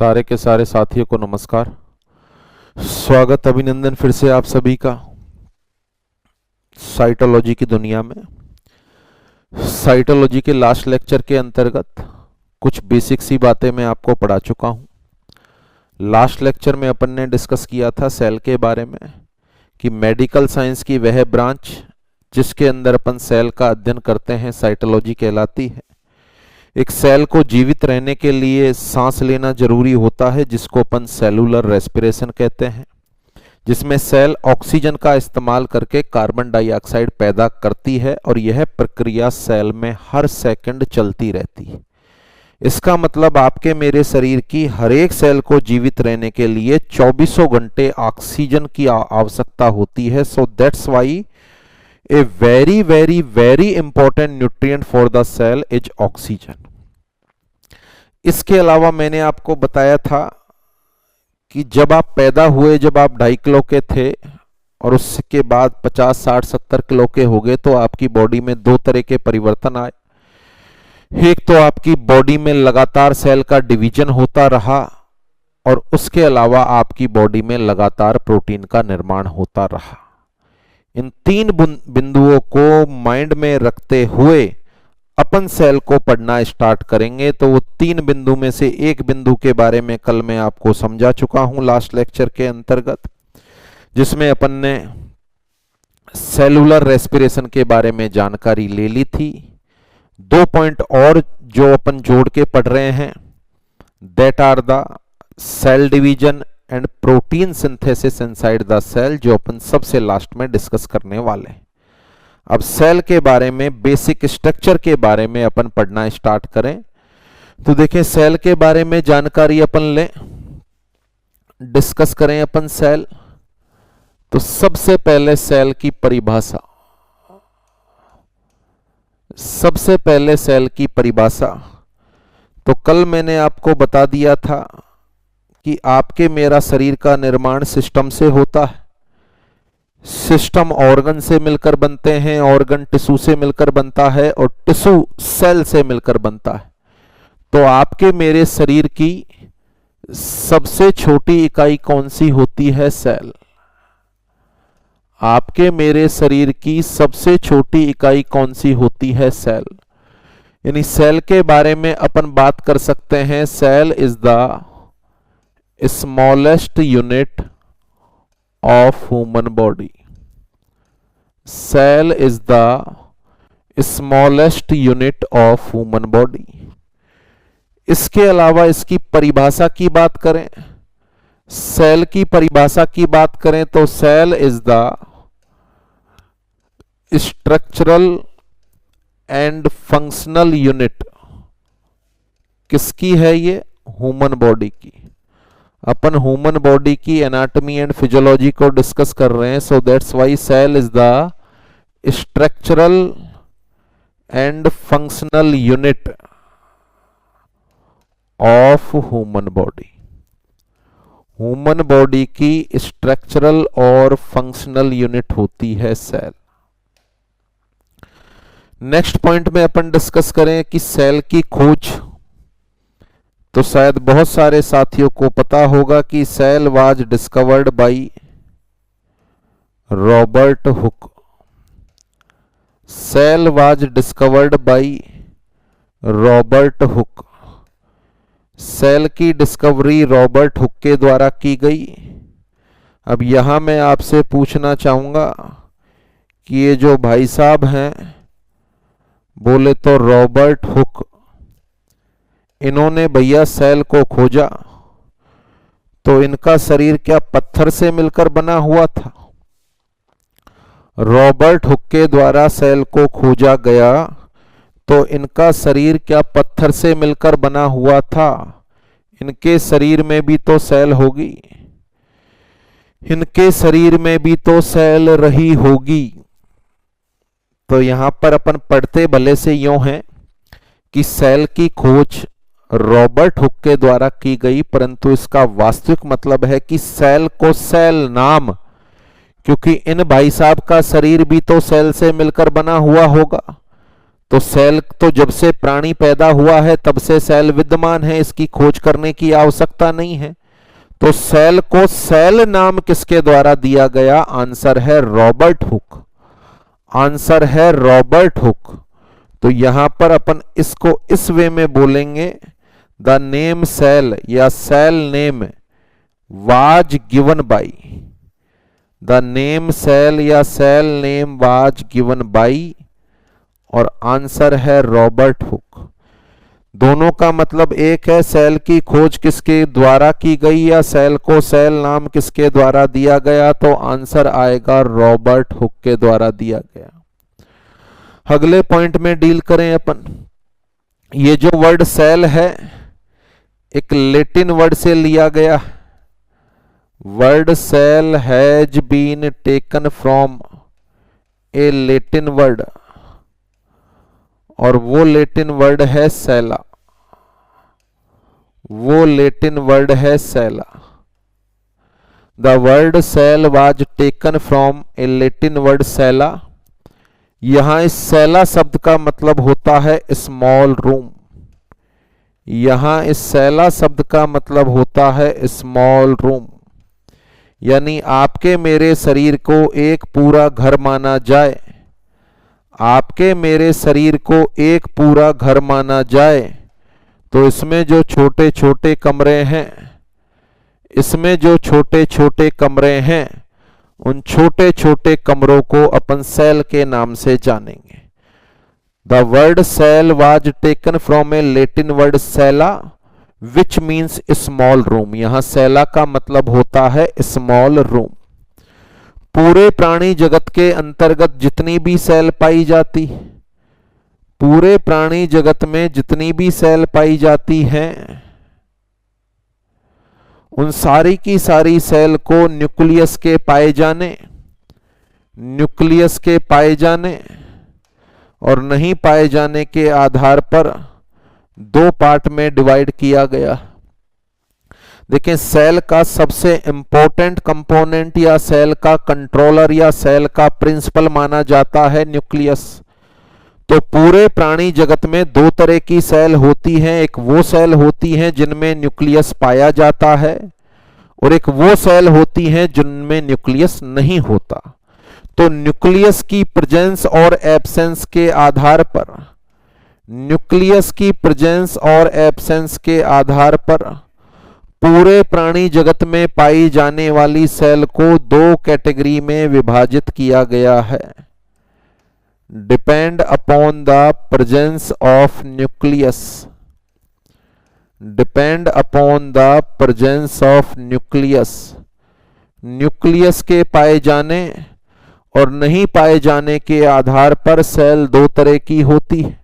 सारे के सारे साथियों को नमस्कार। स्वागत अभिनंदन फिर से आप सभी का साइटोलॉजी की दुनिया में। साइटोलॉजी के लास्ट लेक्चर के अंतर्गत कुछ बेसिक सी बातें मैं आपको पढ़ा चुका हूं। लास्ट लेक्चर में अपन ने डिस्कस किया था सेल के बारे में कि मेडिकल साइंस की वह ब्रांच जिसके अंदर अपन सेल का अध्ययन करते हैं साइटोलॉजी कहलाती है। एक सेल को जीवित रहने के लिए सांस लेना जरूरी होता है जिसको अपन सेलुलर रेस्पिरेशन कहते हैं, जिसमें सेल ऑक्सीजन का इस्तेमाल करके कार्बन डाइऑक्साइड पैदा करती है और यह प्रक्रिया सेल में हर सेकंड चलती रहती है। इसका मतलब आपके मेरे शरीर की हर एक सेल को जीवित रहने के लिए 24 घंटे ऑक्सीजन की आवश्यकता होती है। So that's Y A very important nutrient for the cell is oxygen। इसके अलावा मैंने आपको बताया था कि जब आप पैदा हुए, जब आप 2.5 किलो के थे और उसके बाद 50, 60, 70 किलो के हो गए तो आपकी बॉडी में दो तरह के परिवर्तन आए। एक तो आपकी बॉडी में लगातार सेल का डिवीजन होता रहा और उसके अलावा आपकी बॉडी में लगातार प्रोटीन का निर्माण होता रहा। इन तीन बिंदुओं को माइंड में रखते हुए अपन सेल को पढ़ना स्टार्ट करेंगे। तो वो तीन बिंदु में से एक बिंदु के बारे में कल मैं आपको समझा चुका हूं लास्ट लेक्चर के अंतर्गत, जिसमें अपन ने सेलुलर रेस्पिरेशन के बारे में जानकारी ले ली थी। 2 पॉइंट और जो अपन जोड़ के पढ़ रहे हैं, that are the cell division and protein synthesis inside the cell, जो अपन सबसे लास्ट में डिस्कस करने वाले हैं। अब सेल के बारे में, बेसिक स्ट्रक्चर के बारे में अपन पढ़ना स्टार्ट करें तो देखें सेल के बारे में जानकारी अपन लें, डिस्कस करें अपन सेल। तो सबसे पहले सेल की परिभाषा, सबसे पहले सेल की परिभाषा तो कल मैंने आपको बता दिया था कि आपके मेरा शरीर का निर्माण सिस्टम से होता है। सिस्टम ऑर्गन से मिलकर बनते हैं, ऑर्गन टिश्यू से मिलकर बनता है और टिश्यू सेल से मिलकर बनता है। तो आपके मेरे शरीर की सबसे छोटी इकाई कौन सी होती है? सेल। आपके मेरे शरीर की सबसे छोटी इकाई कौन सी होती है? सेल। यानी सेल के बारे में अपन बात कर सकते हैं, cell is the smallest unit of human body। cell is the smallest unit of human body। इसके अलावा इसकी परिभाषा की बात करें, सेल की परिभाषा की बात करें तो cell is the structural and functional unit. किसकी है ये? ह्यूमन बॉडी की। अपन ह्यूमन बॉडी की एनाटॉमी एंड फिजियोलॉजी को डिस्कस कर रहे हैं। So that's why cell is the structural and functional unit of human body. Human body की स्ट्रक्चरल और फंक्शनल यूनिट होती है सेल। नेक्स्ट पॉइंट में अपन डिस्कस करें कि सेल की खोज। तो शायद बहुत सारे साथियों को पता होगा कि cell was discovered by Robert Hooke. Cell was discovered by Robert Hooke. Cell की डिस्कवरी रॉबर्ट हुक के द्वारा की गई। अब यहां मैं आपसे पूछना चाहूंगा कि ये जो भाई साहब हैं, बोले तो रॉबर्ट हुक, इन्होंने भैया सेल को खोजा तो इनका शरीर क्या पत्थर से मिलकर बना हुआ था? रॉबर्ट हुक के द्वारा सेल को खोजा गया तो इनका शरीर क्या पत्थर से मिलकर बना हुआ था? इनके शरीर में भी तो सेल होगी, इनके शरीर में भी तो सेल रही होगी। तो यहां पर अपन पढ़ते भले से यूं हैं कि सेल की खोज रॉबर्ट हुक के द्वारा की गई, परंतु इसका वास्तविक मतलब है कि सेल को सेल नाम, क्योंकि इन भाई साहब का शरीर भी तो सेल से मिलकर बना हुआ होगा। तो सेल तो जब से प्राणी पैदा हुआ है तब से सेल विद्यमान है, इसकी खोज करने की आवश्यकता नहीं है। तो सेल को सेल नाम किसके द्वारा दिया गया? आंसर है रॉबर्ट हुक। आंसर है रॉबर्ट हुक। तो यहां पर अपन इसको इस वे में बोलेंगे, द नेम सेल या cell name was given by, the name cell या cell name was given by, और आंसर है रॉबर्ट हुक। दोनों का मतलब एक है, सेल की खोज किसके द्वारा की गई या सेल को सेल नाम किसके द्वारा दिया गया, तो आंसर आएगा रॉबर्ट हुक के द्वारा दिया गया। अगले पॉइंट में डील करें अपन। ये जो वर्ड सेल है एक लैटिन वर्ड से लिया गया। Word cell has been taken from a Latin word, और वो लैटिन वर्ड है सेला। वो लैटिन वर्ड है cella. The word cell was taken from a Latin word cella. यहां इस सेला शब्द का मतलब होता है स्मॉल रूम। यहां इस सेला शब्द का मतलब होता है स्मॉल रूम, यानी आपके मेरे शरीर को एक पूरा घर माना जाए, आपके मेरे शरीर को एक पूरा घर माना जाए, तो इसमें जो छोटे छोटे कमरे हैं, इसमें जो छोटे छोटे कमरे हैं, उन छोटे छोटे कमरों को अपन सेल के नाम से जानेंगे। The word cell was taken from a Latin word cella which means small room. यहां सेला का मतलब होता है स्मॉल रूम। पूरे प्राणी जगत के अंतर्गत जितनी भी सेल पाई जाती, पूरे प्राणी जगत में जितनी भी सेल पाई जाती हैं, उन सारी की सारी सेल को न्यूक्लियस के पाए जाने, न्यूक्लियस के पाए जाने और नहीं पाए जाने के आधार पर दो पार्ट में डिवाइड किया गया। देखें, सेल का सबसे इंपॉर्टेंट कंपोनेंट या सेल का कंट्रोलर या सेल का प्रिंसिपल माना जाता है न्यूक्लियस। तो पूरे प्राणी जगत में दो तरह की सेल होती हैं। एक वो सेल होती हैं जिनमें न्यूक्लियस पाया जाता है, और एक वो सेल होती हैं जिनमें न्यूक्लियस नहीं होता। तो न्यूक्लियस की प्रेजेंस और एब्सेंस के आधार पर, न्यूक्लियस की प्रेजेंस और एब्सेंस के आधार पर पूरे प्राणी जगत में पाई जाने वाली सेल को दो कैटेगरी में विभाजित किया गया है। Depend upon the presence of nucleus, depend upon the presence of nucleus. Nucleus के पाए जाने और नहीं पाए जाने के आधार पर सेल दो तरह की होती है।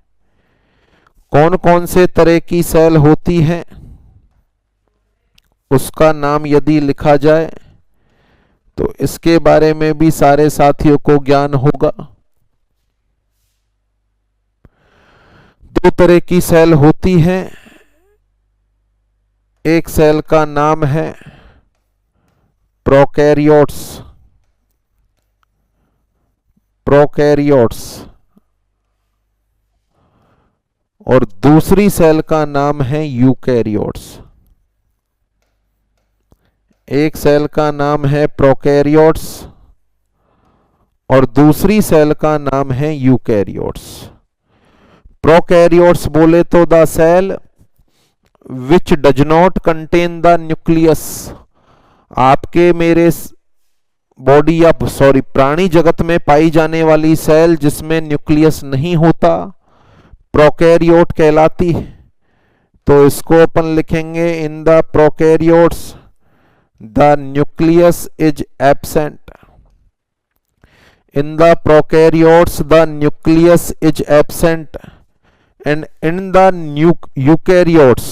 कौन कौन से तरह की सेल होती हैं, उसका नाम यदि लिखा जाए तो इसके बारे में भी सारे साथियों को ज्ञान होगा। दो तरह की सेल होती हैं। एक सेल का नाम है प्रोकैरियोट्स, प्रोकैरियोट्स, और दूसरी सेल का नाम है यूकैरियोट्स। एक सेल का नाम है प्रोकैरियोट्स और दूसरी सेल का नाम है यूकैरियोट्स। प्रोकैरियोट्स बोले तो the cell which does not contain the nucleus. आपके मेरे बॉडी या प्राणी जगत में पाई जाने वाली सेल जिसमें न्यूक्लियस नहीं होता, प्रोकैरियोट कहलाती है। तो इसको अपन लिखेंगे, in the prokaryotes the nucleus is absent. In the prokaryotes the nucleus is absent, and in the eukaryotes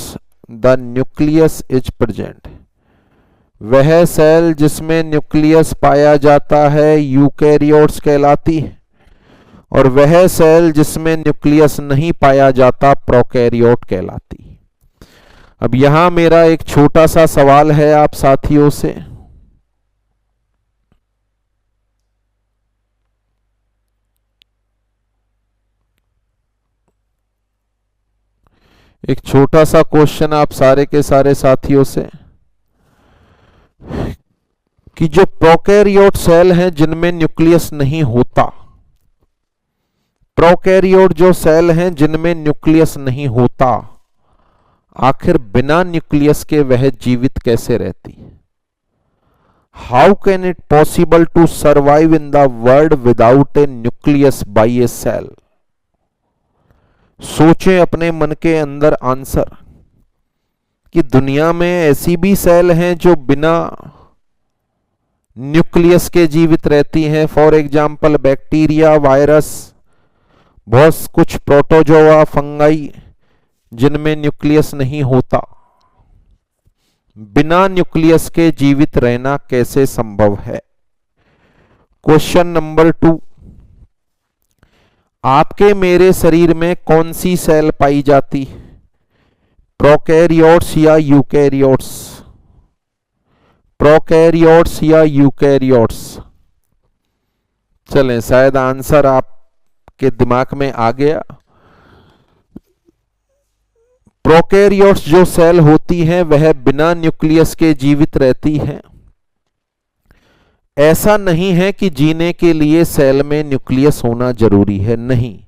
the nucleus is present. वह सेल जिसमें न्यूक्लियस पाया जाता है यूकैरियोट्स कहलाती है, और वह सेल जिसमें न्यूक्लियस नहीं पाया जाता प्रोकैरियोट कहलाती है। अब यहां मेरा एक छोटा सा सवाल है आप साथियों से। एक छोटा सा क्वेश्चन आप सारे के सारे साथियों से, कि जो प्रोकैरियोट सेल हैं जिनमें न्यूक्लियस नहीं होता, प्रोकैरियोट जो सेल हैं जिनमें न्यूक्लियस नहीं होता, आखिर बिना न्यूक्लियस के वह जीवित कैसे रहती? How can it possible to survive in the world without a nucleus by a cell? सोचें अपने मन के अंदर आंसर, कि दुनिया में ऐसी भी सेल हैं जो बिना न्यूक्लियस के जीवित रहती हैं। फॉर एग्जाम्पल बैक्टीरिया, वायरस, बहुत कुछ प्रोटोजोआ, फंगाई, जिनमें न्यूक्लियस नहीं होता। बिना न्यूक्लियस के जीवित रहना कैसे संभव है? क्वेश्चन नंबर 2, आपके मेरे शरीर में कौन सी सेल पाई जाती? प्रोकैरियोट्स या यूकैरियोट्स? प्रोकैरियोट्स या यूकैरियोट्स? चलें, शायद आंसर आपके दिमाग में आ गया। प्रोकैरियोट्स जो सेल होती हैं वह बिना न्यूक्लियस के जीवित रहती हैं। ऐसा नहीं है कि जीने के लिए सेल में न्यूक्लियस होना जरूरी है, नहीं।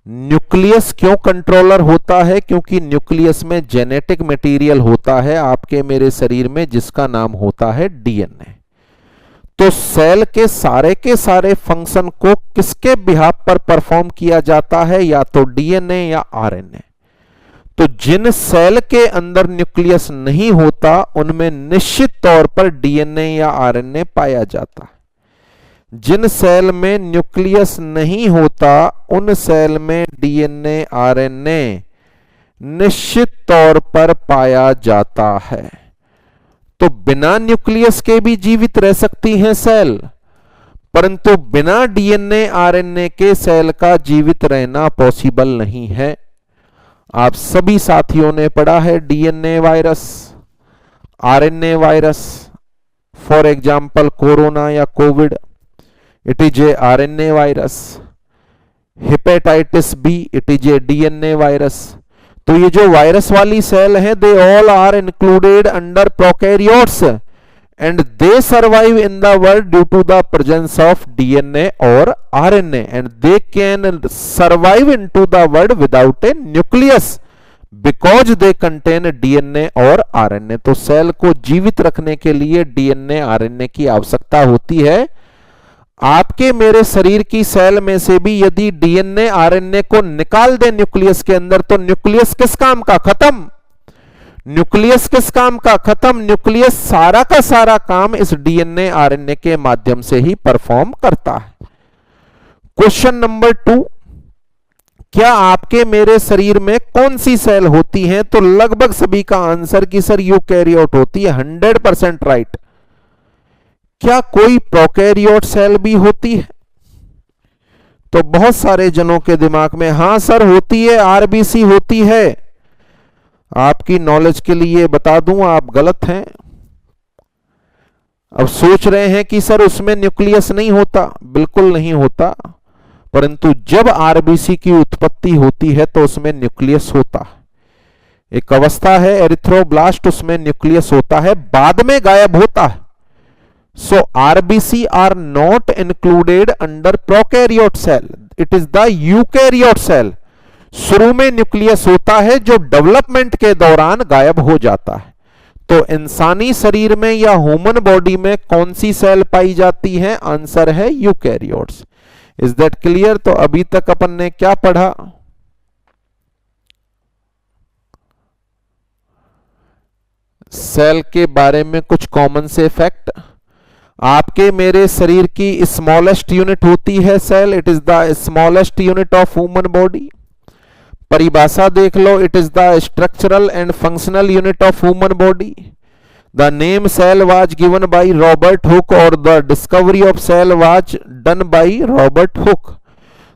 न्यूक्लियस क्यों कंट्रोलर होता है? क्योंकि न्यूक्लियस में जेनेटिक मटेरियल होता है आपके मेरे शरीर में, जिसका नाम होता है डीएनए। तो सेल के सारे फंक्शन को किसके बिहाफ पर परफॉर्म किया जाता है? या तो डीएनए या आरएनए। तो जिन सेल के अंदर न्यूक्लियस नहीं होता उनमें निश्चित तौर पर डीएनए या आरएनए पाया जाता है। जिन सेल में न्यूक्लियस नहीं होता उन सेल में डीएनए, आरएनए निश्चित तौर पर पाया जाता है। तो बिना न्यूक्लियस के भी जीवित रह सकती हैं सेल, परंतु बिना डीएनए, आरएनए के सेल का जीवित रहना पॉसिबल नहीं है। आप सभी साथियों ने पढ़ा है DNA virus, RNA virus. For example corona या covid, it is a RNA virus. Hepatitis B, it is a DNA virus. तो ये जो वायरस वाली सेल है, they all are included under prokaryotes and they survive in the world due to the presence of DNA or RNA, and they can survive into the world without a nucleus because they contain DNA और RNA। तो cell को जीवित रखने के लिए DNA, RNA की आवश्यकता होती है। आपके मेरे शरीर की सेल में से भी यदि DNA, RNA को निकाल दे न्यूक्लियस के अंदर, तो न्यूक्लियस किस काम का? खत्म। न्यूक्लियस किस काम का? खत्म। न्यूक्लियस सारा का सारा काम इस डीएनए, आरएनए के माध्यम से ही परफॉर्म करता है। क्वेश्चन नंबर 2, क्या आपके मेरे शरीर में कौन सी सेल होती है? तो लगभग सभी का आंसर कि सर यूकैरियोट होती है, 100% राइट। क्या कोई प्रोकैरियोट सेल भी होती है? तो बहुत सारे जनों के दिमाग में हां सर होती है, आरबीसी होती है। आपकी नॉलेज के लिए बता दूं, आप गलत हैं। अब सोच रहे हैं कि सर उसमें न्यूक्लियस नहीं होता। बिल्कुल नहीं होता, परंतु जब आरबीसी की उत्पत्ति होती है तो उसमें न्यूक्लियस होता है। एक अवस्था है एरिथ्रोब्लास्ट, उसमें न्यूक्लियस होता है, बाद में गायब होता है। So RBC are not included under prokaryote cell, it is the eukaryote cell. शुरू में न्यूक्लियस होता है जो डेवलपमेंट के दौरान गायब हो जाता है। तो इंसानी शरीर में या ह्यूमन बॉडी में कौन सी सेल पाई जाती है? आंसर है यूकैरियोट्स। Is that clear? तो अभी तक अपन ने क्या पढ़ा? सेल के बारे में कुछ कॉमन से फैक्ट। आपके मेरे शरीर की स्मॉलेस्ट यूनिट होती है cell, it is the smallest unit of human body. परिभाषा देख लो, it is the structural and functional unit of human body. The name cell was given by Robert Hooke और the discovery of cell was done by Robert Hooke.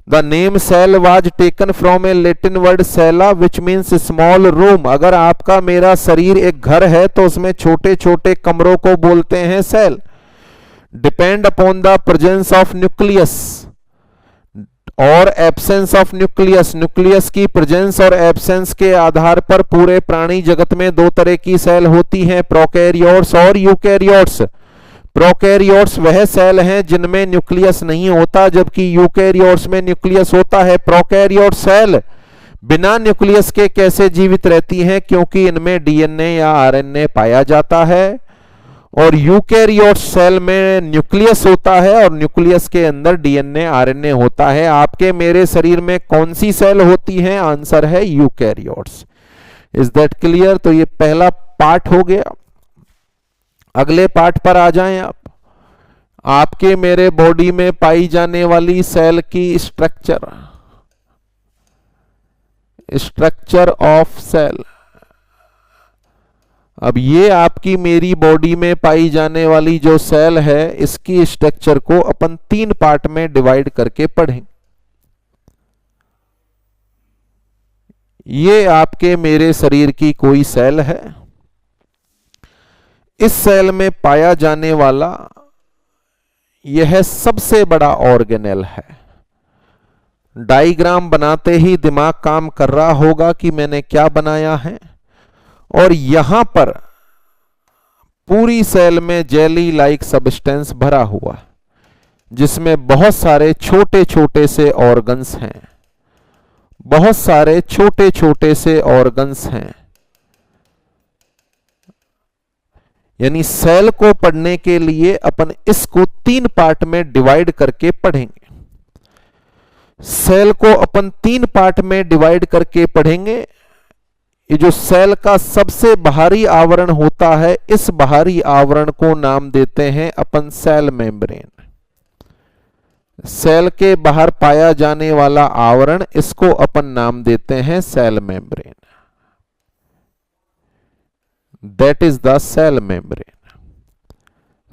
The name cell was taken from a Latin word cella which means small room. अगर आपका मेरा शरीर एक घर है तो उसमें छोटे छोटे कमरों को बोलते हैं cell. Depend upon the presence of nucleus, और एब्सेंस ऑफ न्यूक्लियस, न्यूक्लियस की प्रेजेंस और एब्सेंस के आधार पर पूरे प्राणी जगत में दो तरह की सेल होती हैं, प्रोकैरियोट्स और यूकैरियोट्स। प्रोकैरियोट्स वह सेल हैं जिनमें न्यूक्लियस नहीं होता, जबकि यूकैरियोट्स में न्यूक्लियस होता है। प्रोकैरियोट सेल बिना न्यूक्लियस के कैसे जीवित रहती हैं? क्योंकि इनमें डीएनए या आरएनए पाया जाता है, और यूकैरियोट सेल में न्यूक्लियस होता है और न्यूक्लियस के अंदर डीएनए आरएनए होता है। आपके मेरे शरीर में कौन सी सेल होती है? आंसर है यूकैरियोट्स। Is that clear? तो ये पहला पार्ट हो गया। अगले पार्ट पर आ जाएं आप। आपके मेरे बॉडी में पाई जाने वाली सेल की स्ट्रक्चर ऑफ सेल। अब ये आपकी मेरी बॉडी में पाई जाने वाली जो सेल है, इसकी स्ट्रक्चर को अपन 3 पार्ट में डिवाइड करके पढ़ें। ये आपके मेरे शरीर की कोई सेल है। इस सेल में पाया जाने वाला यह सबसे बड़ा ऑर्गेनेल है। डायग्राम बनाते ही दिमाग काम कर रहा होगा कि मैंने क्या बनाया है। और यहां पर पूरी सेल में जेली लाइक सब्सटेंस भरा हुआ है, जिसमें बहुत सारे छोटे छोटे से ऑर्गन्स हैं। बहुत सारे छोटे छोटे से ऑर्गन्स हैं। यानी सेल को पढ़ने के लिए अपन इसको 3 पार्ट में डिवाइड करके पढ़ेंगे। सेल को अपन 3 पार्ट में डिवाइड करके पढ़ेंगे। ये जो सेल का सबसे बाहरी आवरण होता है, इस बाहरी आवरण को नाम देते हैं अपन सेल मेम्ब्रेन। सेल के बाहर पाया जाने वाला आवरण, इसको अपन नाम देते हैं cell membrane. That is the cell membrane.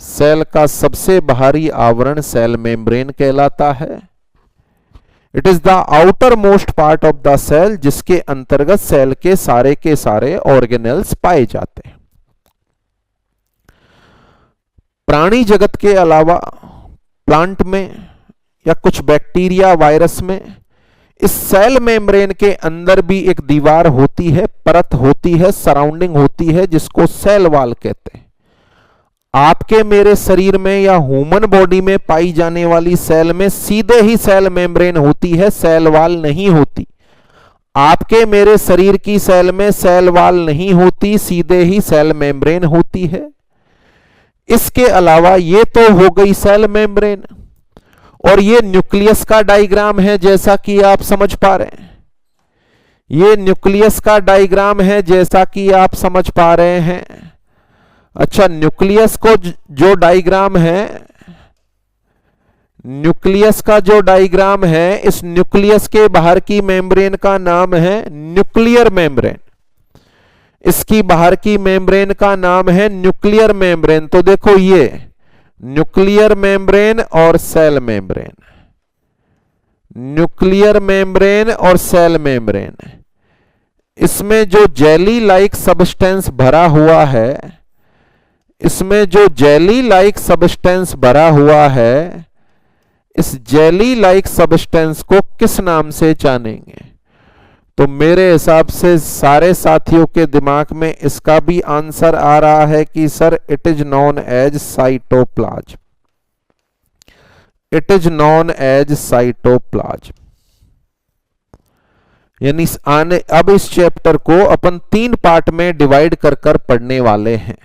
Cell का सबसे बाहरी आवरण सेल मेम्ब्रेन कहलाता है। It is the outer most part of the cell, जिसके अंतर्गत सेल के सारे ऑर्गेनेल्स पाए जाते हैं। प्राणी जगत के अलावा प्लांट में या कुछ बैक्टीरिया वायरस में इस सेल मेम्ब्रेन के अंदर भी एक दीवार होती है, परत होती है, सराउंडिंग होती है, जिसको सेल वॉल कहते हैं। आपके मेरे शरीर में या ह्यूमन बॉडी में पाई जाने वाली सेल में सीधे ही सेल मेम्ब्रेन होती है, सेल वॉल नहीं होती। आपके मेरे शरीर की सेल में सेल वॉल नहीं होती, सीधे ही सेल मेम्ब्रेन होती है। इसके अलावा ये तो हो गई सेल मेम्ब्रेन, और ये न्यूक्लियस का डायग्राम है, जैसा कि आप समझ पा रहे हैं। ये न्यूक्लियस का डायग्राम है, जैसा कि आप समझ पा रहे हैं। अच्छा, न्यूक्लियस को जो डायग्राम है, न्यूक्लियस का जो डायग्राम है, इस न्यूक्लियस के बाहर की मेम्ब्रेन का नाम है न्यूक्लियर मेम्ब्रेन। इसकी बाहर की मेम्ब्रेन का नाम है न्यूक्लियर मेम्ब्रेन। तो देखो, ये न्यूक्लियर मेम्ब्रेन और सेल मेम्ब्रेन, न्यूक्लियर मेम्ब्रेन और सेल मेम्ब्रेन। इसमें जो जेली लाइक सब्सटेंस भरा हुआ है, इसमें जो जेली लाइक सब्सटेंस भरा हुआ है, इस जेली लाइक सब्सटेंस को किस नाम से जानेंगे? तो मेरे हिसाब से सारे साथियों के दिमाग में इसका भी आंसर आ रहा है कि sir, it is known as cytoplasm. It is known as cytoplasm. यानी अब इस चैप्टर को अपन 3 पार्ट में डिवाइड कर कर पढ़ने वाले हैं।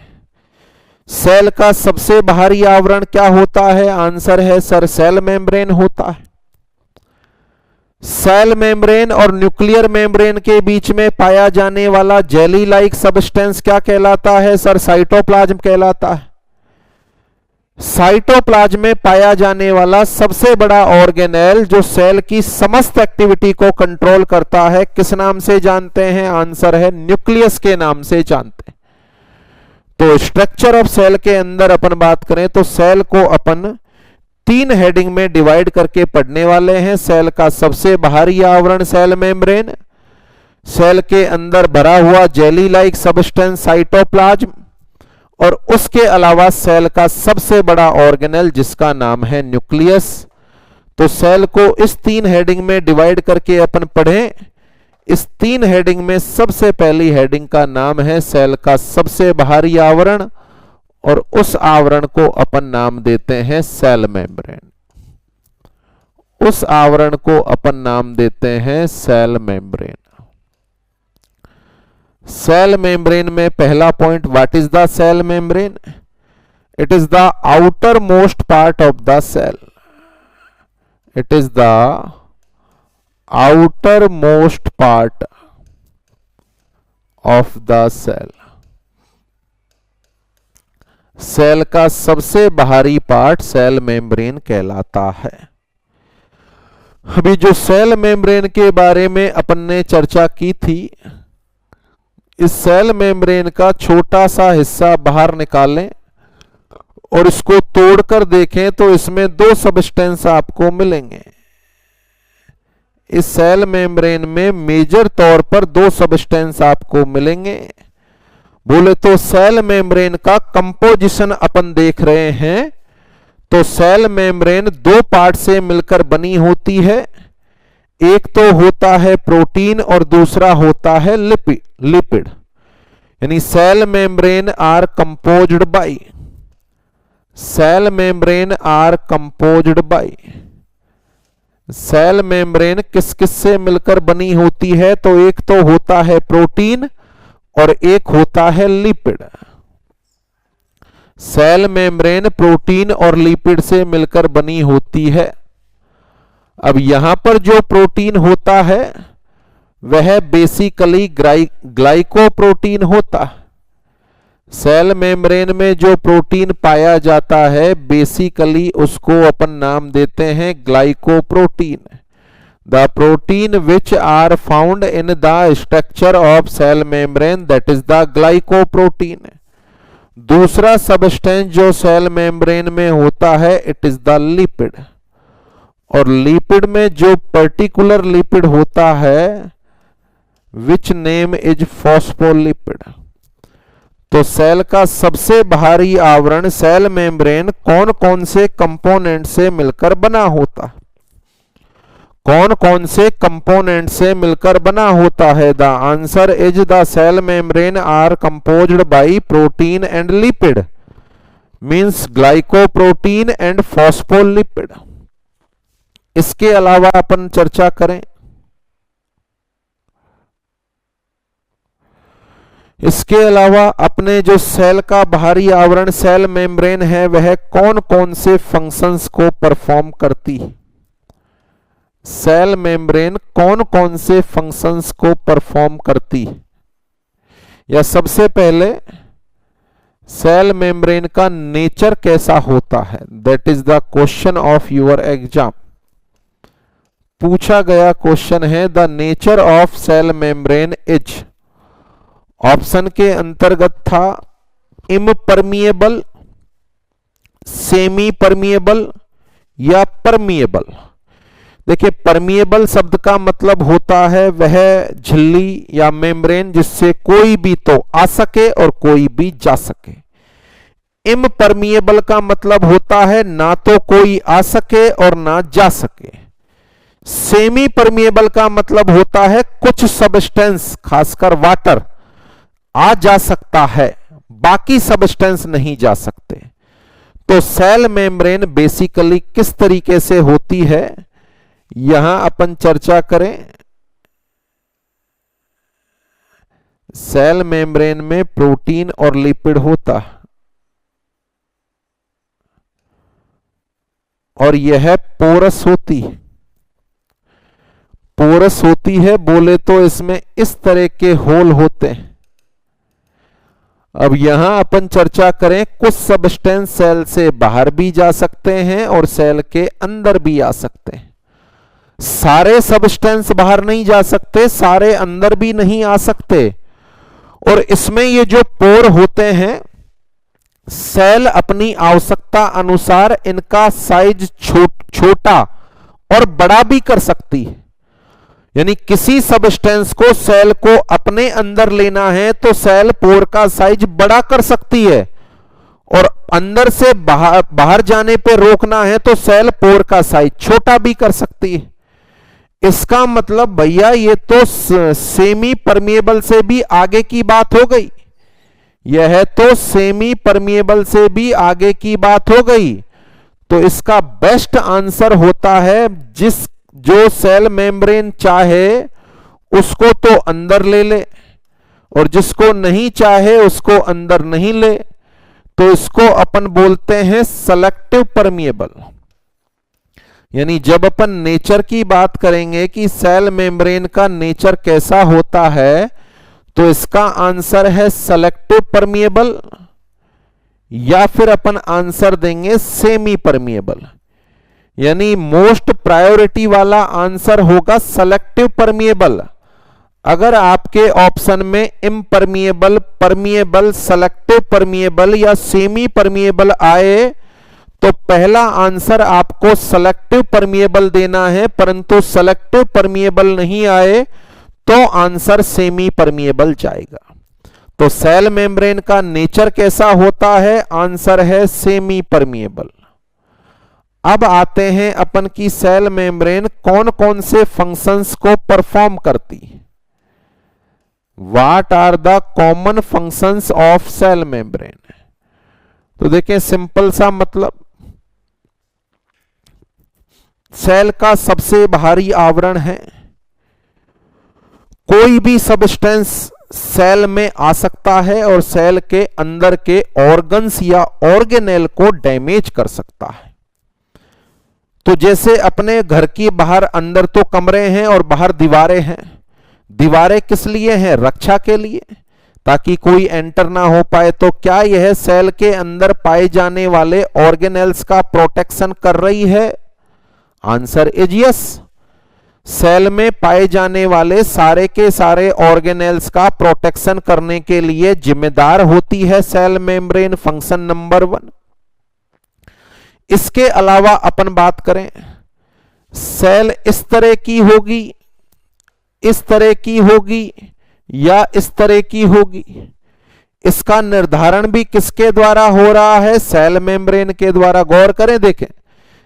सेल का सबसे बाहरी आवरण क्या होता है? आंसर है सर, सेल मेम्ब्रेन होता है। सेल मेम्ब्रेन और न्यूक्लियर मेम्ब्रेन के बीच में पाया जाने वाला जेली लाइक सब्सटेंस क्या कहलाता है? सर, साइटोप्लाज्म कहलाता है। साइटोप्लाज्म में पाया जाने वाला सबसे बड़ा ऑर्गेनेल जो सेल की समस्त एक्टिविटी को कंट्रोल करता है, किस नाम से जानते हैं? आंसर है न्यूक्लियस के नाम से जानते हैं। तो स्ट्रक्चर ऑफ सेल के अंदर अपन बात करें तो सेल को अपन 3 हेडिंग में डिवाइड करके पढ़ने वाले हैं। सेल का सबसे बाहरी आवरण सेल मेम्ब्रेन, सेल के अंदर भरा हुआ जेली लाइक सब्सटेंस साइटोप्लाज्म, और उसके अलावा सेल का सबसे बड़ा ऑर्गेनेल जिसका नाम है न्यूक्लियस। तो सेल को इस 3 हेडिंग में डिवाइड करके अपन पढ़ें। इस 3 हेडिंग में सबसे पहली हेडिंग का नाम है सेल का सबसे बाहरी आवरण, और उस आवरण को अपन नाम देते हैं सेल मेम्ब्रेन। उस आवरण को अपन नाम देते हैं सेल मेम्ब्रेन। सेल मेम्ब्रेन में पहला point, what is the cell membrane? It is the outer most part of the cell. It is the outer most part of the cell. Cell का सबसे बाहरी पार्ट सेल मेम्ब्रेन कहलाता है। अभी जो cell membrane के बारे में अपन ने चर्चा की थी, इस सेल मेम्ब्रेन का छोटा सा हिस्सा बाहर निकालें और इसको तोड़कर देखें तो इसमें 2 सब्सटेंस आपको मिलेंगे। इस सेल मेम्ब्रेन में मेजर तौर पर 2 सब्सटेंस आपको मिलेंगे। बोले तो सेल मेम्ब्रेन का कंपोजिशन अपन देख रहे हैं, तो सेल मेम्ब्रेन 2 पार्ट से मिलकर बनी होती है। एक तो होता है प्रोटीन और दूसरा होता है लिपिड। यानी cell membrane are composed by, cell membrane are composed by. Cell membrane किस किस से मिलकर बनी होती है? तो एक तो होता है प्रोटीन और एक होता है लिपिड। सेल मेम्ब्रेन प्रोटीन और लिपिड से मिलकर बनी होती है। अब यहां पर जो प्रोटीन होता है वह बेसिकली ग्लाइकोप्रोटीन होता है। सेल मेम्ब्रेन में जो प्रोटीन पाया जाता है बेसिकली उसको अपन नाम देते हैं glycoprotein. The protein which are found in the structure of cell membrane, that is the glycoprotein. दूसरा सब्सटेंस जो सेल मेम्ब्रेन में होता है इट इज द लिपिड। और लिपिड में जो पर्टिकुलर लिपिड होता है विच नेम इज फॉस्फोलिपिड। तो सेल का सबसे बाहरी आवरण सेल मेम्ब्रेन कौन कौन से कंपोनेंट से मिलकर बना होता है? कौन कौन से कंपोनेंट से मिलकर बना होता है? The answer is the cell membrane are composed by protein and lipid, means glycoprotein and phospholipid. इसके अलावा अपन चर्चा करें, इसके अलावा अपने जो सेल का बाहरी आवरण सेल मेम्ब्रेन है वह कौन कौन से फंक्शंस को परफॉर्म करती है? सेल मेम्ब्रेन कौन कौन से फंक्शंस को परफॉर्म करती है? या सबसे पहले सेल मेम्ब्रेन का नेचर कैसा होता है? That is the question of your exam. पूछा गया क्वेश्चन है the nature of cell membrane is. Option के अंतर्गत था इम्परमिएबल, सेमी परमिएबल या परमिएबल। देखिए, परमिएबल शब्द का मतलब होता है वह झिल्ली या मेम्ब्रेन जिससे कोई भी तो आ सके और कोई भी जा सके। इम्परमिएबल का मतलब होता है ना तो कोई आ सके और ना जा सके। सेमी परमिएबल का मतलब होता है कुछ सब्सटेंस खासकर वाटर आ जा सकता है, बाकी सब्सटेंस नहीं जा सकते। तो सेल मेम्ब्रेन बेसिकली किस तरीके से होती है यहां अपन चर्चा करें। सेल मेम्ब्रेन में प्रोटीन और लिपिड होता है और यह पोरस होती है। पोरस होती है बोले तो इसमें इस तरह के होल होते हैं। अब यहां अपन चर्चा करें, कुछ सब्सटेंस सेल से बाहर भी जा सकते हैं और सेल के अंदर भी आ सकते हैं। सारे सब्सटेंस बाहर नहीं जा सकते, सारे अंदर भी नहीं आ सकते। और इसमें ये जो पोर होते हैं, सेल अपनी आवश्यकता अनुसार इनका साइज छोटा और बड़ा भी कर सकती है। यानी किसी सब्सटेंस को सेल को अपने अंदर लेना है तो सेल पोर का साइज बड़ा कर सकती है और अंदर से बाहर जाने पे रोकना है तो सेल पोर का साइज छोटा भी कर सकती है। इसका मतलब भैया ये तो सेमी परमिएबल से भी आगे की बात हो गई, यह तो सेमी परमिएबल से भी आगे की बात हो गई। तो इसका बेस्ट आंसर होता है जो सेल मेम्ब्रेन चाहे उसको तो अंदर ले ले और जिसको नहीं चाहे उसको अंदर नहीं ले, तो इसको अपन बोलते हैं सेलेक्टिव परमिएबल। यानी जब अपन नेचर की बात करेंगे कि सेल मेम्ब्रेन का नेचर कैसा होता है, तो इसका आंसर है सेलेक्टिव परमिएबल या फिर अपन आंसर देंगे सेमी परमिएबल। यानी मोस्ट प्रायोरिटी वाला आंसर होगा सेलेक्टिव परमिएबल। अगर आपके ऑप्शन में इम्परमिएबल, परमिएबल, सेलेक्टिव परमिएबल या सेमी परमिएबल आए तो पहला आंसर आपको सेलेक्टिव परमिएबल देना है, परंतु सेलेक्टिव परमिएबल नहीं आए तो आंसर सेमी परमिएबल जाएगा। तो सेल मेम्ब्रेन का नेचर कैसा होता है, आंसर है सेमी परमिएबल। अब आते हैं अपन की सेल मेम्ब्रेन कौन कौन से फंक्शंस को परफॉर्म करती है। What are the common functions of cell membrane. तो देखें सिंपल सा मतलब, सेल का सबसे बाहरी आवरण है, कोई भी सब्सटेंस सेल में आ सकता है और सेल के अंदर के ऑर्गन्स या ऑर्गेनेल को डैमेज कर सकता है। तो जैसे अपने घर की बाहर अंदर तो कमरे हैं और बाहर दीवारें हैं। दीवारें किस लिए हैं, रक्षा के लिए, ताकि कोई एंटर ना हो पाए। तो क्या यह सेल के अंदर पाए जाने वाले ऑर्गेनेल्स का प्रोटेक्शन कर रही है, आंसर इज यस। सेल में पाए जाने वाले सारे के सारे ऑर्गेनेल्स का प्रोटेक्शन करने के लिए जिम्मेदार होती है सेल मेम्ब्रेन, फंक्शन नंबर 1। इसके अलावा अपन बात करें, सेल इस तरह की होगी, इस तरह की होगी या इस तरह की होगी, इसका निर्धारण भी किसके द्वारा हो रहा है, सेल मेम्ब्रेन के द्वारा। गौर करें, देखें,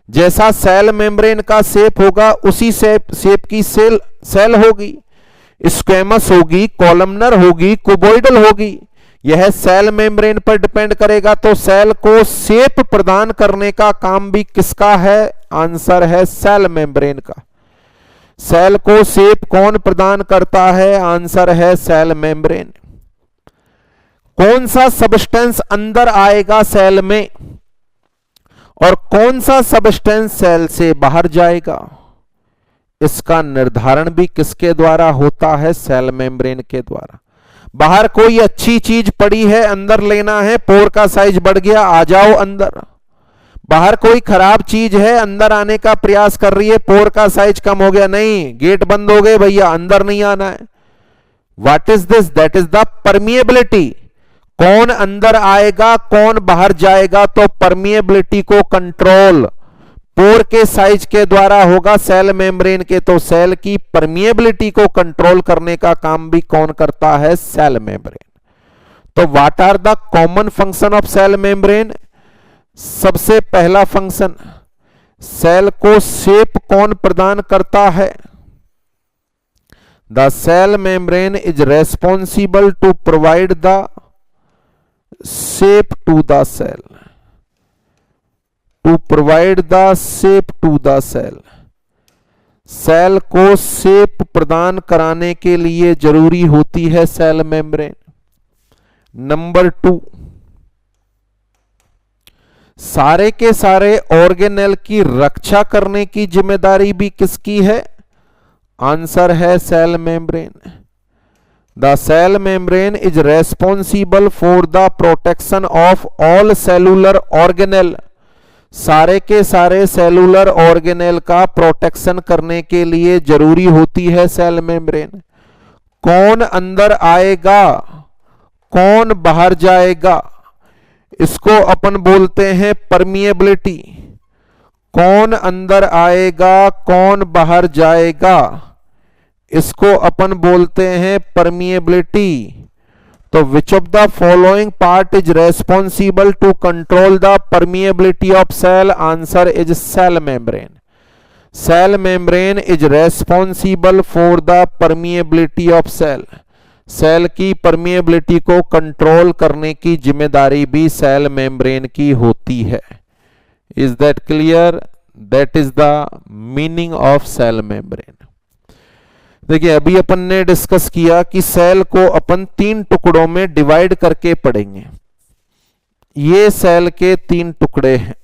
जैसा सेल मेम्ब्रेन का शेप होगा उसी शेप की सेल होगी, स्क्वेमस होगी, कॉलमनर होगी, क्यूबॉइडल होगी, यह सेल मेम्ब्रेन पर डिपेंड करेगा। तो सेल को शेप प्रदान करने का काम भी किसका है, आंसर है सेल मेम्ब्रेन का। सेल को शेप कौन प्रदान करता है, आंसर है सेल मेम्ब्रेन। कौन सा सब्सटेंस अंदर आएगा सेल में और कौन सा सब्सटेंस सेल से बाहर जाएगा, इसका निर्धारण भी किसके द्वारा होता है, सेल मेम्ब्रेन के द्वारा। बाहर कोई अच्छी चीज पड़ी है, अंदर लेना है, पोर का साइज बढ़ गया, आ जाओ अंदर। बाहर कोई खराब चीज है, अंदर आने का प्रयास कर रही है, पोर का साइज कम हो गया, नहीं, गेट बंद हो गए भैया, अंदर नहीं आना है। What is this, that is the permeability. कौन अंदर आएगा, कौन बाहर जाएगा, तो परमिएबिलिटी को कंट्रोल पोर के साइज के द्वारा होगा सेल मेम्ब्रेन के। तो सेल की परमिएबिलिटी को कंट्रोल करने का काम भी कौन करता है, सेल मेम्ब्रेन। तो what are the common function of cell membrane. सबसे पहला फंक्शन, सेल को शेप कौन प्रदान करता है, the cell membrane is responsible to provide the shape to the cell, to provide the shape to the cell। Cell को shape प्रदान कराने के लिए जरूरी होती है सेल मेम्ब्रेन। नंबर 2, सारे के सारे ऑर्गेनेल की रक्षा करने की जिम्मेदारी भी किसकी है, आंसर है cell membrane. The cell membrane is responsible for the protection of all cellular organelle। सारे के सारे सेलुलर ऑर्गेनेल का प्रोटेक्शन करने के लिए जरूरी होती है सेल मेम्ब्रेन। कौन अंदर आएगा, कौन बाहर जाएगा, इसको अपन बोलते हैं परमिएबिलिटी। कौन अंदर आएगा, कौन बाहर जाएगा, इसको अपन बोलते हैं परमिएबिलिटी। तो which of the following part is responsible to control the permeability of cell? Answer is cell membrane. Cell membrane is responsible for the permeability of cell. Cell की परमिएबिलिटी को कंट्रोल करने की जिम्मेदारी भी सेल मेम्ब्रेन की होती है. Is that clear? That is the meaning of cell membrane. देखिए अभी अपन ने डिस्कस किया कि सेल को अपन 3 टुकड़ों में डिवाइड करके पढ़ेंगे. ये सेल के 3 टुकड़े हैं.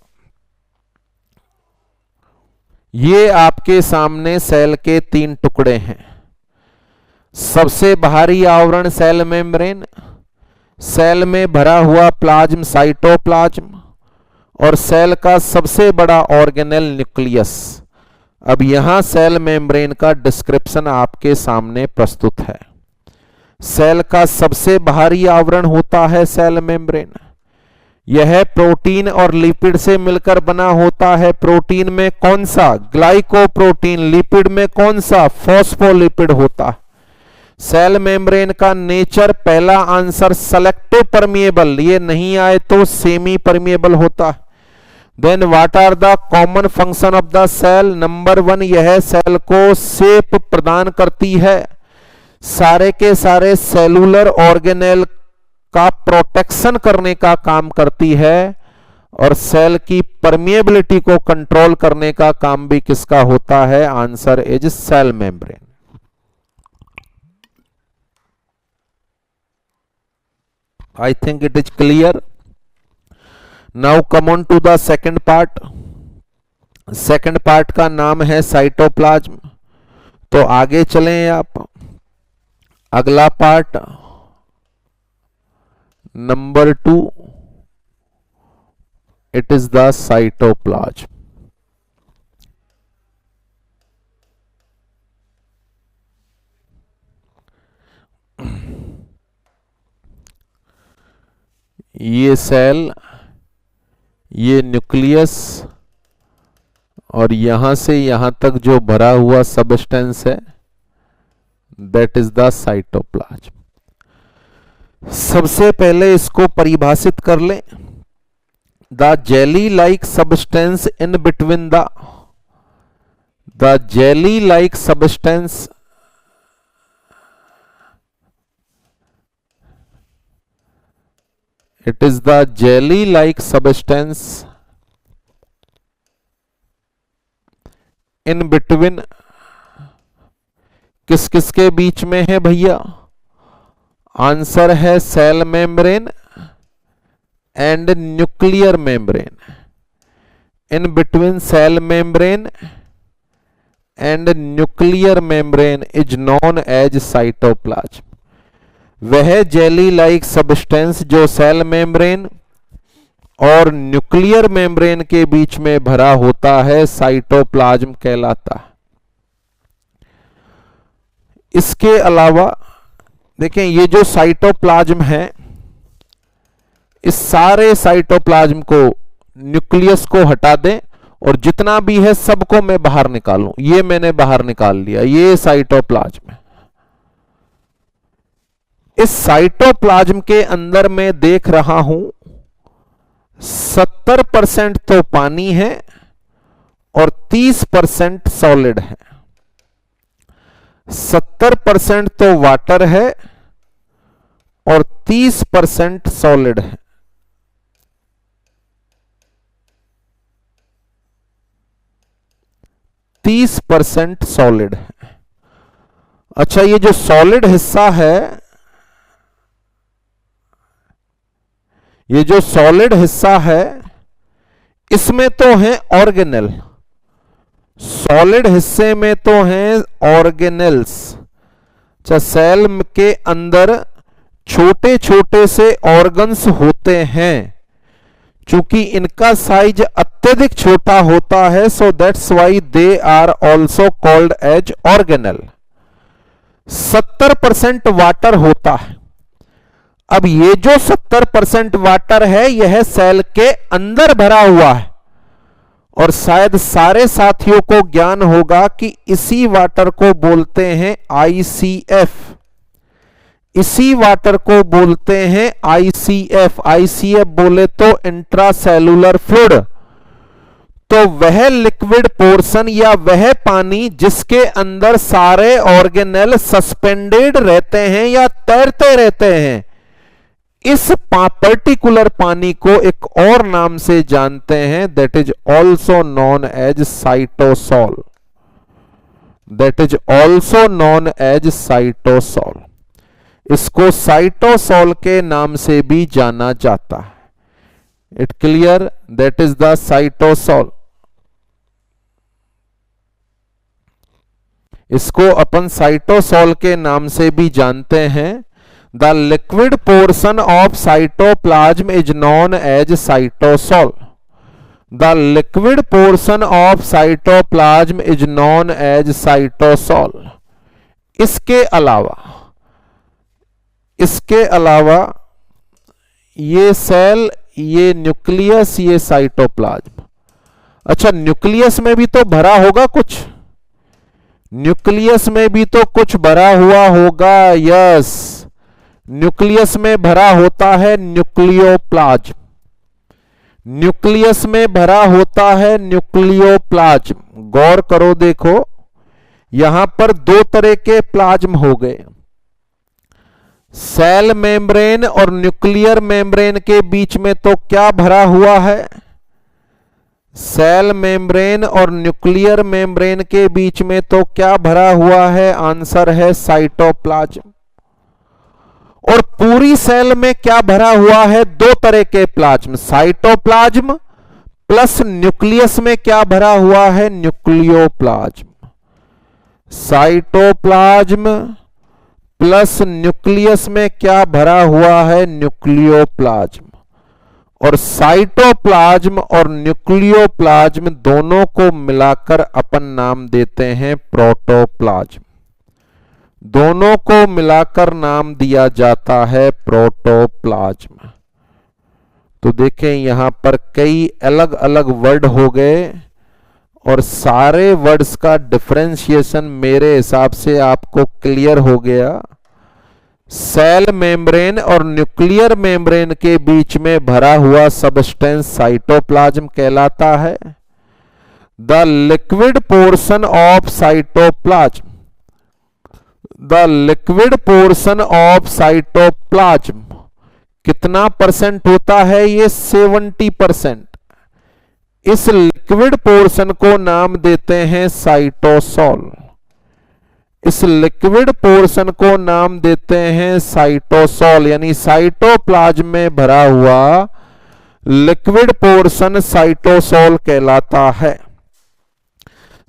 ये आपके सामने सेल के 3 टुकड़े हैं. सबसे बाहरी आवरण सेल मेम्ब्रेन, सेल में भरा हुआ प्लाज्म साइटोप्लाज्म, और सेल का सबसे बड़ा ऑर्गेनेल न्यूक्लियस. अब यहां सेल मेम्ब्रेन का डिस्क्रिप्शन आपके सामने प्रस्तुत है. सेल का सबसे बाहरी आवरण होता है सेल मेम्ब्रेन. यह प्रोटीन और लिपिड से मिलकर बना होता है. प्रोटीन में कौन सा? ग्लाइकोप्रोटीन. लिपिड में कौन सा? फॉस्फोलिपिड होता है. सेल मेम्ब्रेन का नेचर, पहला आंसर सेलेक्टिव परमिएबल, ये नहीं आए तो सेमी परमिएबल होता है. Then what are the common function of the cell? Number 1, यह सेल को शेप प्रदान करती है. सारे के सारे सेलुलर ऑर्गेनेल का प्रोटेक्शन करने का काम करती है. और सेल की परमिएबिलिटी को कंट्रोल करने का काम भी किसका होता है? Answer is cell membrane. I think it is clear. Now come on to the second part. Second part का नाम है साइटोप्लाज्म. तो आगे चलें आप. अगला part number 2, it is the cytoplasm. ये सेल, ये न्यूक्लियस, और यहां से यहां तक जो भरा हुआ सबस्टेंस है, दैट इज द साइटोप्लाज्म. सबसे पहले इसको परिभाषित कर लें. The jelly like substance in between the jelly like substance it is the jelly like substance in between. किस किस के बीच में है भैया? आंसर है cell membrane and nuclear membrane. In between cell membrane and nuclear membrane is known as cytoplasm. वह jelly like substance जो सेल मेम्ब्रेन और न्यूक्लियर मेम्ब्रेन के बीच में भरा होता है, साइटोप्लाज्म कहलाता है. इसके अलावा देखें, ये जो साइटोप्लाज्म है, इस सारे साइटोप्लाज्म को, न्यूक्लियस को हटा दें और जितना भी है सबको मैं बाहर निकालूं. ये मैंने बाहर निकाल लिया. ये साइटोप्लाज्म है. इस साइटोप्लाज्म के अंदर मैं देख रहा हूं 70% तो पानी है और 30% सॉलिड है. 70% तो वाटर है और 30% सॉलिड है. सॉलिड है. अच्छा, ये जो सॉलिड हिस्सा है, ये जो सॉलिड हिस्सा है, इसमें तो है ऑर्गेनेल. सॉलिड हिस्से में तो हैं ऑर्गेनेल्स. अच्छा, सेल के अंदर छोटे छोटे से ऑर्गन्स होते हैं. चूंकि इनका साइज अत्यधिक छोटा होता है, so that's why they are also called as organelle. 70% water होता है. अब ये जो 70% वाटर है, यह सेल के अंदर भरा हुआ है. और शायद सारे साथियों को ज्ञान होगा कि इसी वाटर को बोलते हैं ICF. इसी वाटर को बोलते हैं आईसीएफ। आईसीएफ बोले तो इंट्रासेलुलर फ्लूइड। तो वह लिक्विड पोर्शन या वह पानी जिसके अंदर सारे ऑर्गेनेल सस्पेंडेड रहते हैं या तैरते रहते हैं, इस पर्टिकुलर पानी को एक और नाम से जानते हैं, that is also known as cytosol. That is also known as cytosol. इसको साइटोसॉल के नाम से भी जाना जाता है। It clear? That is the cytosol. इसको अपन साइटोसॉल के नाम से भी जानते हैं। The liquid portion of cytoplasm is known as cytosol. The liquid portion of cytoplasm is known as cytosol. इसके अलावा ये सेल, ये न्यूक्लियस, ये साइटोप्लाज्म। अच्छा, न्यूक्लियस में भी तो भरा होगा कुछ, न्यूक्लियस में भी तो कुछ भरा हुआ होगा। यस, न्यूक्लियस में भरा होता है न्यूक्लियोप्लाज्म। न्यूक्लियस में भरा होता है न्यूक्लियोप्लाज्म। गौर करो, देखो यहां पर दो तरह के प्लाज्म हो गए। सेल मेम्ब्रेन और न्यूक्लियर मेम्ब्रेन के बीच में तो क्या भरा हुआ है? सेल मेम्ब्रेन और न्यूक्लियर मेम्ब्रेन के बीच में तो क्या भरा हुआ है? आंसर है साइटोप्लाज्म। और पूरी सेल में क्या भरा हुआ है? दो तरह के प्लाज्म, साइटोप्लाज्म प्लस न्यूक्लियस में क्या भरा हुआ है? न्यूक्लियोप्लाज्म। साइटोप्लाज्म प्लस न्यूक्लियस में क्या भरा हुआ है? न्यूक्लियोप्लाज्म। और साइटोप्लाज्म और न्यूक्लियोप्लाज्म दोनों को मिलाकर अपन नाम देते हैं प्रोटोप्लाज्म। दोनों को मिलाकर नाम दिया जाता है प्रोटोप्लाज्म। तो देखें यहां पर कई अलग अलग वर्ड हो गए और सारे वर्ड्स का डिफरेंशिएशन मेरे हिसाब से आपको क्लियर हो गया। सेल मेम्ब्रेन और न्यूक्लियर मेम्ब्रेन के बीच में भरा हुआ सबस्टेंस साइटोप्लाज्म कहलाता है। The liquid portion of cytoplasm, the liquid portion of cytoplasm कितना परसेंट होता है? ये 70%। इस लिक्विड पोर्शन को नाम देते हैं साइटोसॉल। इस लिक्विड पोर्शन को नाम देते हैं साइटोसॉल, यानी साइटोप्लाज्म में भरा हुआ लिक्विड पोर्शन साइटोसॉल कहलाता है।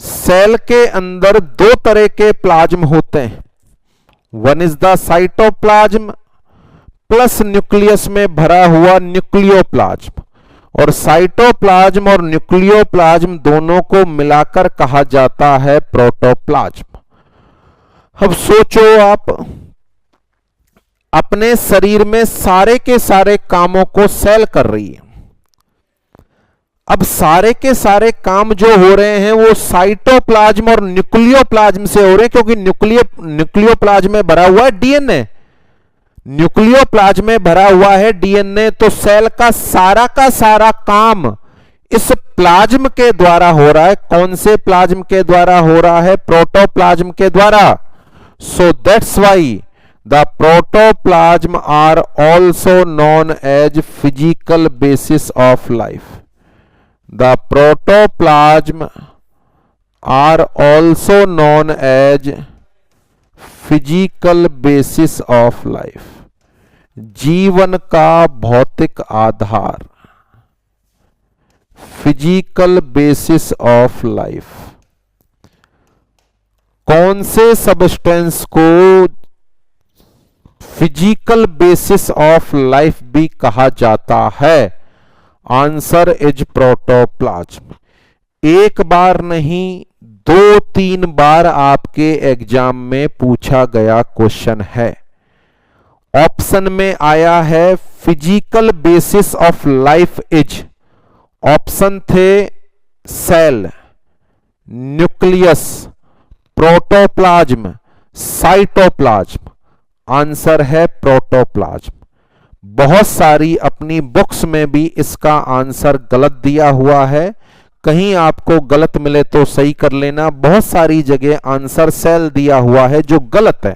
सेल के अंदर दो तरह के प्लाज्म होते हैं, one is the cytoplasm plus nucleus में भरा हुआ न्यूक्लियोप्लाज्म, और साइटोप्लाज्म और न्यूक्लियोप्लाज्म दोनों को मिलाकर कहा जाता है प्रोटोप्लाज्म। अब सोचो, आप अपने शरीर में सारे के सारे कामों को सेल कर रही है। अब सारे के सारे काम जो हो रहे हैं वो साइटोप्लाज्म और न्यूक्लियोप्लाज्म से हो रहे हैं, क्योंकि न्यूक्लियोप्लाज्म में भरा हुआ है डीएनए। न्यूक्लियोप्लाज्म में भरा हुआ है डीएनए, तो सेल का सारा काम इस प्लाज्म के द्वारा हो रहा है। कौन से प्लाज्म के द्वारा हो रहा है? प्रोटोप्लाज्म के द्वारा। So that's why the protoplasm are also known as physical basis of life. The protoplasm are also known as physical basis of life. जीवन का भौतिक आधार, फिजिकल बेसिस ऑफ लाइफ। कौन से सबस्टेंस को फिजिकल बेसिस ऑफ लाइफ भी कहा जाता है? Answer is protoplasm. एक बार नहीं, 2-3 बार आपके एग्जाम में पूछा गया क्वेश्चन है। ऑप्शन में आया है physical basis of life is, option थे cell, nucleus, protoplasm, cytoplasm. Answer है प्रोटोप्लाज्म। बहुत सारी अपनी बुक्स में भी इसका आंसर गलत दिया हुआ है, कहीं आपको गलत मिले तो सही कर लेना। बहुत सारी जगह आंसर सेल दिया हुआ है जो गलत है,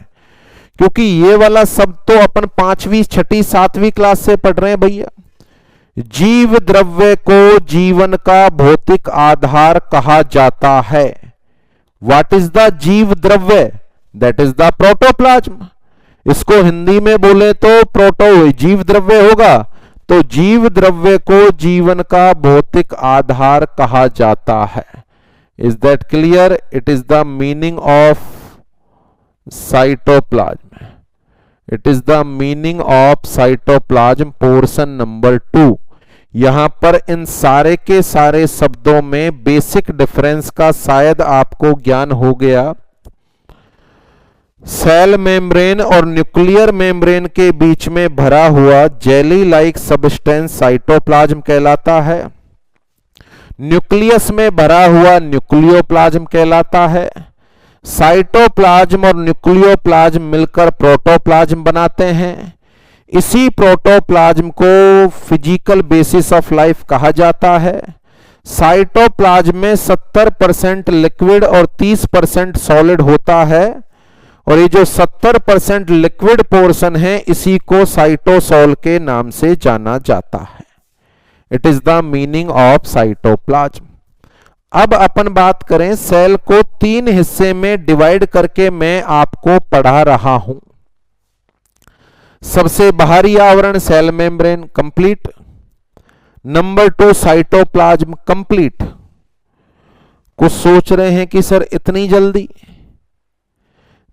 क्योंकि ये वाला शब्द तो अपन 5वीं 6ठी 7वीं क्लास से पढ़ रहे हैं भैया। जीव द्रव्य को जीवन का भौतिक आधार कहा जाता है। व्हाट इज द जीव द्रव्य? That is the protoplasm. इसको हिंदी में बोले तो प्रोटो जीव द्रव्य होगा, तो जीव द्रव्य को जीवन का भौतिक आधार कहा जाता है। Is that clear? It is the meaning of cytoplasm. It is the meaning of cytoplasm portion number 2। यहां पर इन सारे के सारे शब्दों में बेसिक डिफरेंस का शायद आपको ज्ञान हो गया। सेल मेम्ब्रेन और न्यूक्लियर मेम्ब्रेन के बीच में भरा हुआ जेली लाइक सब्सटेंस साइटोप्लाज्म कहलाता है। न्यूक्लियस में भरा हुआ न्यूक्लियोप्लाज्म कहलाता है। साइटोप्लाज्म और न्यूक्लियोप्लाज्म मिलकर प्रोटोप्लाज्म बनाते हैं। इसी प्रोटोप्लाज्म को फिजिकल बेसिस ऑफ लाइफ कहा जाता है। साइटोप्लाज्म में 70% लिक्विड और 30% सॉलिड होता है, और ये जो 70% लिक्विड पोर्शन है इसी को साइटोसोल के नाम से जाना जाता है। It is the meaning of cytoplasm. अब अपन बात करें, सेल को 3 हिस्से में डिवाइड करके मैं आपको पढ़ा रहा हूं। सबसे बाहरी आवरण cell membrane complete. Number 2 cytoplasm complete. कुछ सोच रहे हैं कि सर इतनी जल्दी?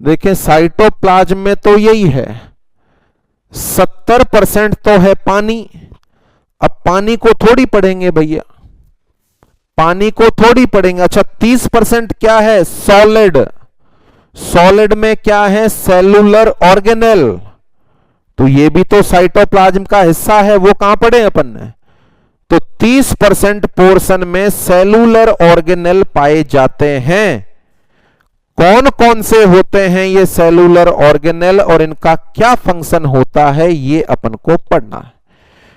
देखें, साइटोप्लाज्म में तो यही है, 70% तो है पानी। अब पानी को थोड़ी पढ़ेंगे भैया, पानी को थोड़ी पढ़ेंगे। अच्छा, 30% क्या है? सॉलिड। सॉलिड में क्या है? Cellular organelle. तो ये भी तो साइटोप्लाज्म का हिस्सा है, वो कहां पढ़े अपन ने? तो 30% पोर्शन में सेलुलर ऑर्गेनेल पाए जाते हैं। कौन कौन से होते हैं ये सेलुलर ऑर्गेनेल और इनका क्या फंक्शन होता है, ये अपन को पढ़ना है।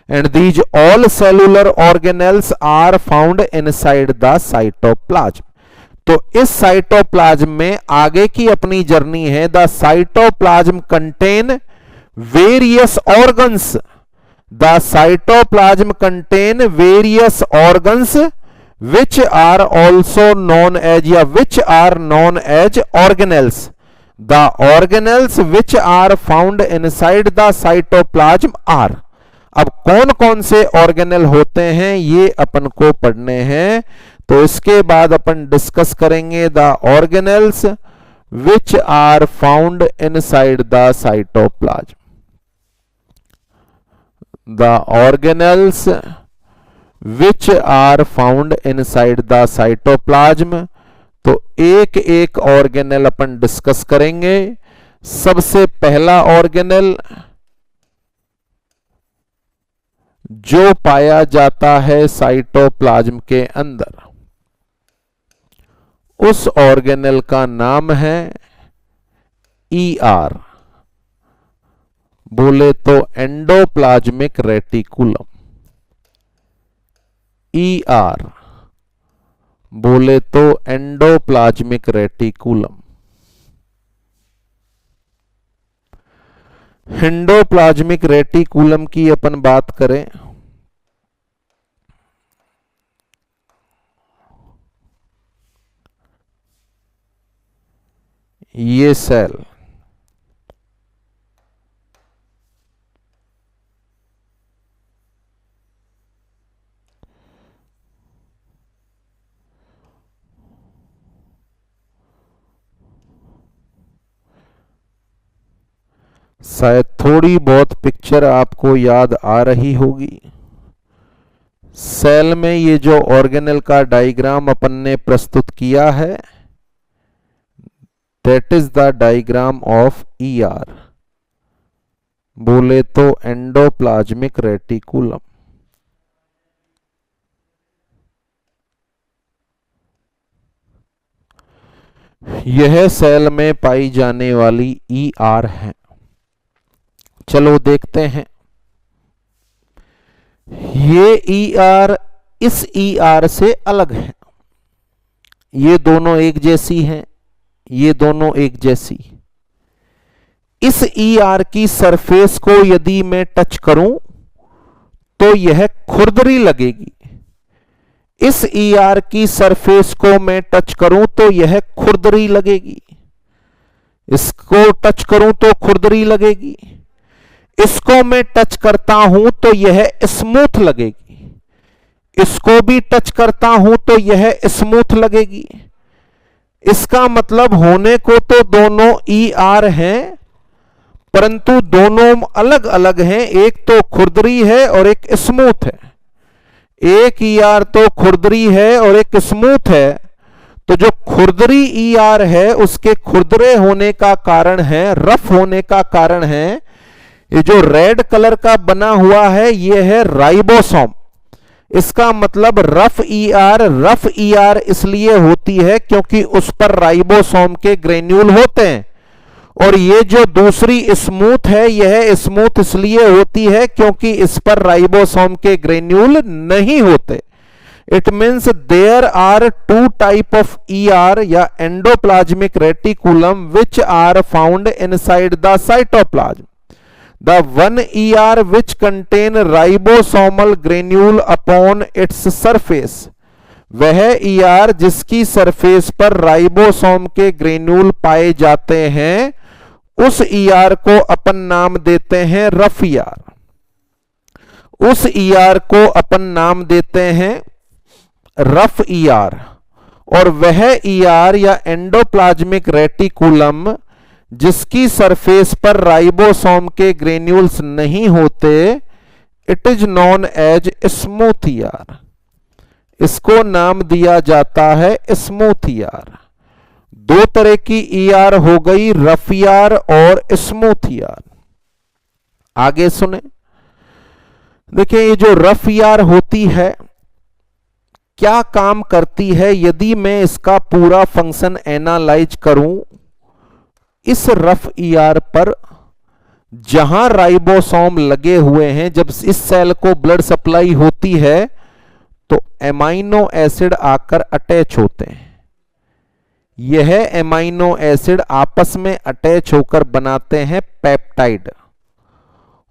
And these all cellular organelles are found inside the cytoplasm. तो इस साइटोप्लाज्म में आगे की अपनी जर्नी है। The cytoplasm contain various organs. The cytoplasm contain various organs which are also known as या which are known as organelles. The organelles which are found inside the cytoplasm are. अब कौन कौन से ऑर्गेनेल होते हैं ये अपन को पढ़ने हैं, तो इसके बाद अपन डिस्कस करेंगे the organelles which are found inside the cytoplasm. The organelles which are found inside the cytoplasm. तो एक एक ऑर्गेनेल अपन डिस्कस करेंगे। सबसे पहला ऑर्गेनेल जो पाया जाता है साइटोप्लाज्म के अंदर, उस ऑर्गेनेल का नाम है ER, बोले तो एंडोप्लाज्मिक रेटिकुलम। ER बोले तो एंडोप्लाज्मिक रेटिकुलम। एंडोप्लाज्मिक रेटिकुलम की अपन बात करें, ये सेल शायद थोड़ी बहुत पिक्चर आपको याद आ रही होगी। सेल में ये जो ऑर्गेनेल का डायग्राम अपन ने प्रस्तुत किया है, that is the diagram of ER, बोले तो एंडोप्लाज्मिक रेटिकुलम। यह सेल में पाई जाने वाली ER है। चलो देखते हैं। ये ER इस ER से अलग है, ये दोनों एक जैसी हैं, ये दोनों एक जैसी। इस ER की सरफेस को यदि मैं टच करूं तो यह खुरदरी लगेगी, इस ER की सरफेस को मैं टच करूं तो यह खुरदरी लगेगी, इसको टच करूं तो खुरदरी लगेगी, इसको मैं टच करता हूं तो यह स्मूथ लगेगी, इसको भी टच करता हूं तो यह स्मूथ लगेगी। इसका मतलब होने को तो दोनों ER हैं, परंतु दोनों अलग अलग हैं, एक तो खुरदरी है और एक स्मूथ है। एक ER तो खुरदरी है और एक स्मूथ है, तो जो खुरदरी ER है उसके खुरदरे होने का कारण है, रफ होने का कारण है, ये जो रेड कलर का बना हुआ है ये है राइबोसोम। इसका मतलब रफ ER इसलिए होती है क्योंकि उस पर राइबोसोम के ग्रेन्यूल होते हैं, और ये जो दूसरी स्मूथ है यह स्मूथ इसलिए होती है क्योंकि इस पर राइबोसोम के ग्रेन्यूल नहीं होते। It means there are two type of ER या endoplasmic reticulum which are found inside the cytoplasm. The one ER which contain ribosomal granule upon its surface, वह ER जिसकी सरफेस पर राइबोसोम के granule पाए जाते हैं, उस ER को अपन नाम देते हैं रफ ER। उस ER को अपन नाम देते हैं रफ ER, और वह ER या एंडोप्लाज्मिक रेटिकुलम जिसकी सरफेस पर राइबोसोम के ग्रेन्यूल्स नहीं होते, it is known as smooth ER। इसको नाम दिया जाता है स्मूथ ER। दो तरह की ER हो गई, रफ ER और स्मूथ ER। आगे सुने, देखिए ये जो रफ ER होती है क्या काम करती है, यदि मैं इसका पूरा फंक्शन एनालाइज करूं, इस रफ ER पर जहां राइबोसोम लगे हुए हैं, जब इस सेल को ब्लड सप्लाई होती है तो एमाइनो एसिड आकर अटैच होते हैं। यह एमाइनो एसिड आपस में अटैच होकर बनाते हैं पेप्टाइड,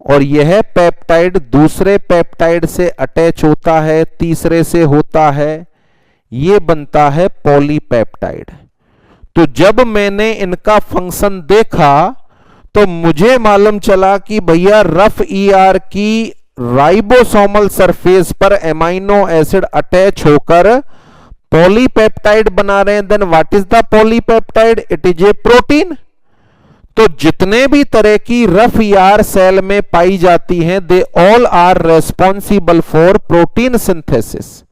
और यह पेप्टाइड दूसरे पेप्टाइड से अटैच होता है, तीसरे से होता है, यह बनता है पॉलीपेप्टाइड। तो जब मैंने इनका फंक्शन देखा तो मुझे मालूम चला कि भैया रफ ER की राइबोसोमल सरफेस पर एमाइनो एसिड अटैच होकर पॉलीपेप्टाइड बना रहे हैं। Then what is the polypeptide? It is A protein. तो जितने भी तरह की रफ ER सेल में पाई जाती हैं, they all are responsible for protein synthesis.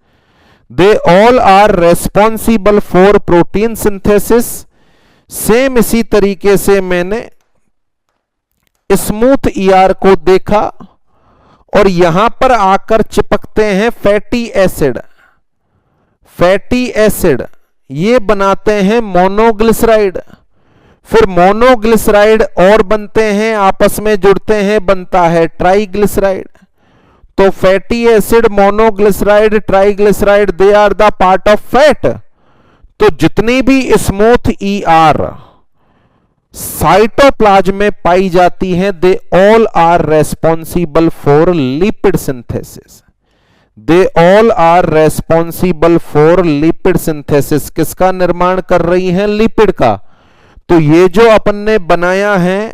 They all are responsible for protein synthesis। Same इसी तरीके से मैंने स्मूथ ER को देखा, और यहां पर आकर चिपकते हैं फैटी एसिड। फैटी एसिड ये बनाते हैं मोनोग्लिसराइड, फिर मोनोग्लिसराइड और बनते हैं, आपस में जुड़ते हैं, बनता है ट्राइग्लिसराइड। तो fatty acid, monoglyceride, triglyceride, they are the part of fat. तो जितनी भी स्मूथ ER साइटोप्लाज्म में पाई जाती हैं, they all are responsible for lipid synthesis. They all are responsible for lipid synthesis. किसका निर्माण कर रही हैं? लिपिड का। तो ये जो अपन ने बनाया है,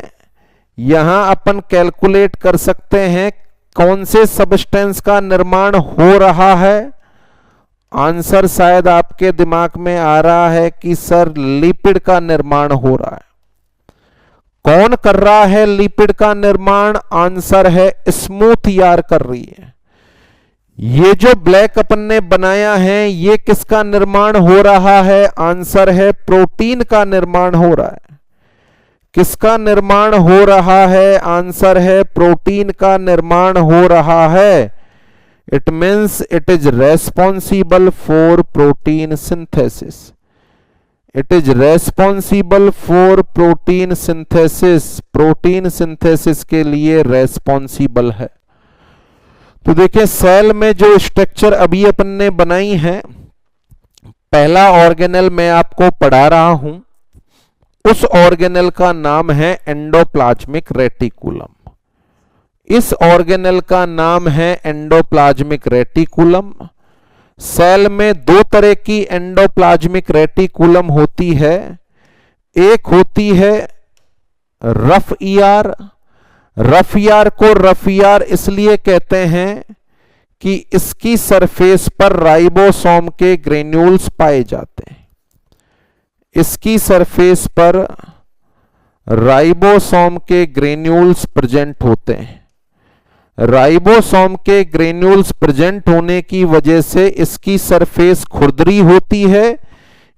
यहां अपन कैलकुलेट कर सकते हैं कौन से सब्सटेंस का निर्माण हो रहा है। आंसर शायद आपके दिमाग में आ रहा है कि सर लिपिड का निर्माण हो रहा है। कौन कर रहा है लिपिड का निर्माण? आंसर है स्मूथ ER कर रही है। ये जो ब्लैक अपन ने बनाया है, ये किसका निर्माण हो रहा है? आंसर है प्रोटीन का निर्माण हो रहा है। किसका निर्माण हो रहा है? आंसर है प्रोटीन का निर्माण हो रहा है। It means it is responsible for protein synthesis. It is responsible for protein synthesis, protein synthesis के लिए रेस्पॉन्सिबल है। तो देखिए सेल में जो स्ट्रक्चर अभी अपन ने बनाई है, पहला ऑर्गेनेल मैं आपको पढ़ा रहा हूं, उस ऑर्गेनेल का नाम है एंडोप्लाज्मिक रेटिकुलम। इस ऑर्गेनेल का नाम है एंडोप्लाज्मिक रेटिकुलम। सेल में दो तरह की एंडोप्लाज्मिक रेटिकुलम होती है, एक होती है रफ ईआर। रफ ईआर को रफ ईआर इसलिए कहते हैं कि इसकी सरफेस पर राइबोसोम के ग्रेन्यूल्स पाए जाते हैं। इसकी सरफेस पर राइबोसोम के ग्रेन्यूल्स प्रेजेंट होते हैं। राइबोसोम के ग्रेन्यूल्स प्रेजेंट होने की वजह से इसकी सरफेस खुरदरी होती है,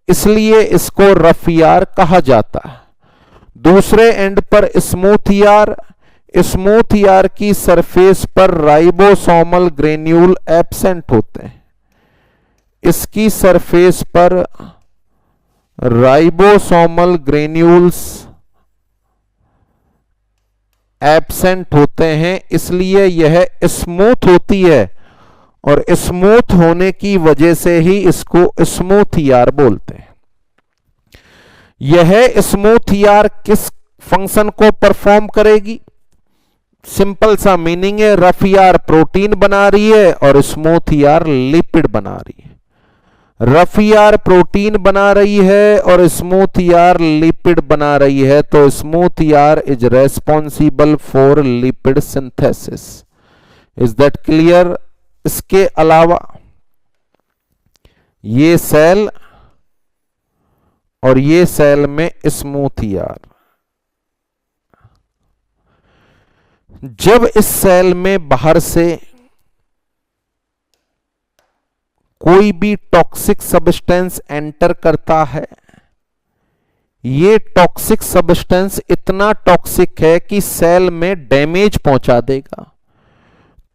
इसलिए इसको रफ ईआर कहा जाता है। दूसरे एंड पर स्मूथ ईआर, स्मूथ ईआर की सरफेस पर राइबोसोमल ग्रेन्यूल एब्सेंट होते हैं। इसकी सरफेस पर राइबोसोमल ग्रेन्यूल्स एब्सेंट होते हैं, इसलिए यह स्मूथ होती है और स्मूथ होने की वजह से ही इसको स्मूथ ईआर बोलते हैं। यह स्मूथ ईआर किस फंक्शन को परफॉर्म करेगी? सिंपल सा मीनिंग है, रफ ईआर प्रोटीन बना रही है और स्मूथ ईआर लिपिड बना रही है। रफ ईआर प्रोटीन बना रही है और स्मूथ ईआर लिपिड बना रही है, तो smooth ER is responsible for lipid synthesis. Is that clear? इसके अलावा ये सेल और ये सेल में स्मूथ ईआर, जब इस सेल में बाहर से कोई भी टॉक्सिक सब्सटेंस एंटर करता है, ये टॉक्सिक सब्सटेंस इतना टॉक्सिक है कि सेल में डैमेज पहुंचा देगा,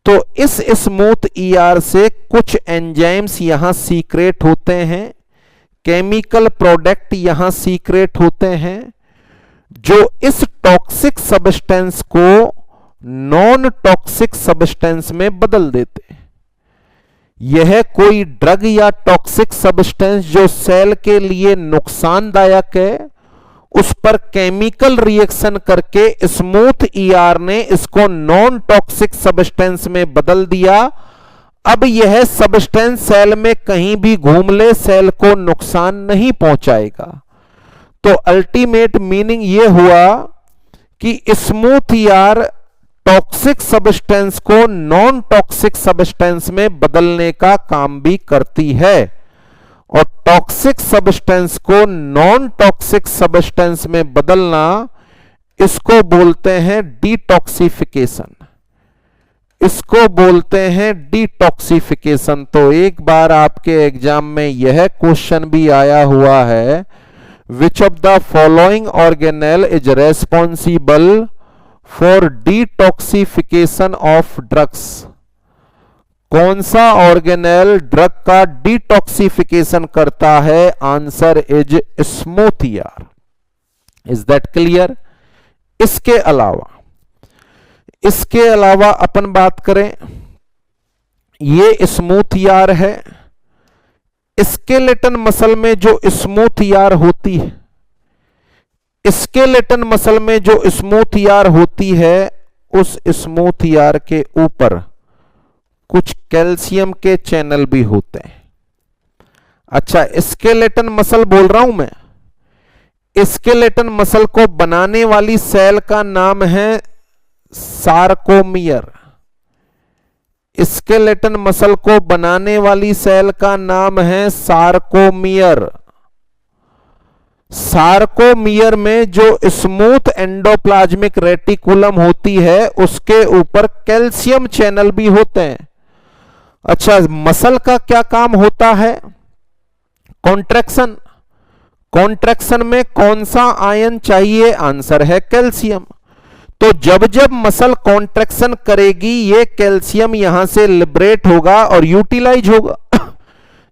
तो इस स्मूथ ईआर से कुछ एंजाइम्स यहां सीक्रेट होते हैं, केमिकल प्रोडक्ट यहां सीक्रेट होते हैं, जो इस टॉक्सिक सब्सटेंस को नॉन टॉक्सिक सब्सटेंस में बदल देते हैं। यह कोई ड्रग या टॉक्सिक सब्सटेंस जो सेल के लिए नुकसानदायक है, उस पर केमिकल रिएक्शन करके स्मूथ ईआर ने इसको नॉन टॉक्सिक सब्सटेंस में बदल दिया। अब यह सब्सटेंस सेल में कहीं भी घूम ले, सेल को नुकसान नहीं पहुंचाएगा। तो अल्टीमेट मीनिंग यह हुआ कि स्मूथ ईआर टॉक्सिक सब्सटेंस को नॉन टॉक्सिक सब्सटेंस में बदलने का काम भी करती है, और टॉक्सिक सब्सटेंस को नॉन टॉक्सिक सब्सटेंस में बदलना, इसको बोलते हैं डिटॉक्सिफिकेशन। इसको बोलते हैं डिटॉक्सिफिकेशन। तो एक बार आपके एग्जाम में यह क्वेश्चन भी आया हुआ है, विच of the following organelle is responsible for detoxification of drugs? कौन सा ऑर्गेनेल ड्रग का डिटॉक्सिफिकेशन करता है? Answer is smooth ER. Is that clear? इसके अलावा अपन बात करें, ये स्मूथ ईआर है। स्केलेटन मसल में जो स्मूथ ईआर होती है, स्केलेटन मसल में जो स्मूथ ईआर होती है, उस स्मूथ ईआर के ऊपर कुछ कैल्शियम के चैनल भी होते हैं। अच्छा, स्केलेटन मसल बोल रहा हूं मैं। स्केलेटन मसल को बनाने वाली सेल का नाम है सार्कोमियर। स्केलेटन मसल को बनाने वाली सेल का नाम है सार्कोमियर। सार्कोमियर में जो स्मूथ एंडोप्लाज्मिक रेटिकुलम होती है, उसके ऊपर कैल्शियम चैनल भी होते हैं। अच्छा, मसल का क्या काम होता है? कॉन्ट्रैक्शन। कॉन्ट्रैक्शन में कौन सा आयन चाहिए? आंसर है कैल्शियम। तो जब जब मसल कॉन्ट्रैक्शन करेगी, ये कैल्शियम यहां से लिबरेट होगा और यूटिलाइज होगा।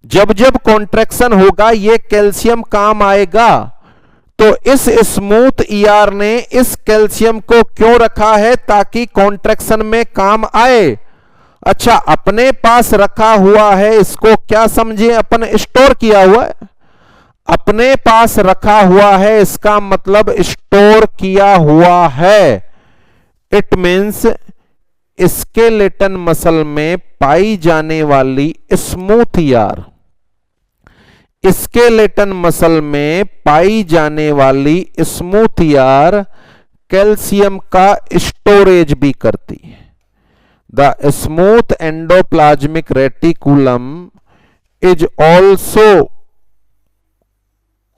जब जब कॉन्ट्रैक्शन होगा ये कैल्शियम काम आएगा। तो इस स्मूथ ईआर ने इस कैल्शियम को क्यों रखा है? ताकि कॉन्ट्रैक्शन में काम आए। अच्छा, अपने पास रखा हुआ है, इसको क्या समझे अपन? स्टोर किया हुआ है। अपने पास रखा हुआ है इसका मतलब स्टोर किया हुआ है। इट मीन्स स्केलेटन मसल में पाई जाने वाली स्मूथ ईआर, स्केलेटन मसल में पाई जाने वाली स्मूथ ईआर कैल्शियम का स्टोरेज भी करती है। The smooth endoplasmic reticulum is also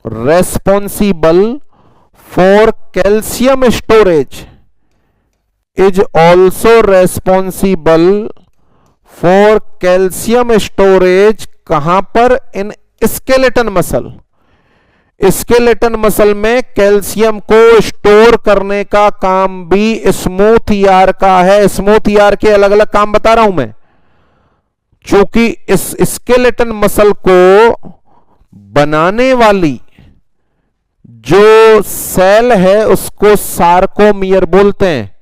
responsible for calcium storage, is also responsible for calcium storage। कहां पर? इन स्केलेटन मसल। स्केलेटन मसल में कैल्शियम को स्टोर करने का काम भी स्मूथ ईआर का है। स्मूथ ईआर के अलग अलग काम बता रहा हूं मैं, क्योंकि इस स्केलेटन मसल को बनाने वाली जो सेल है उसको सार्कोमियर बोलते हैं।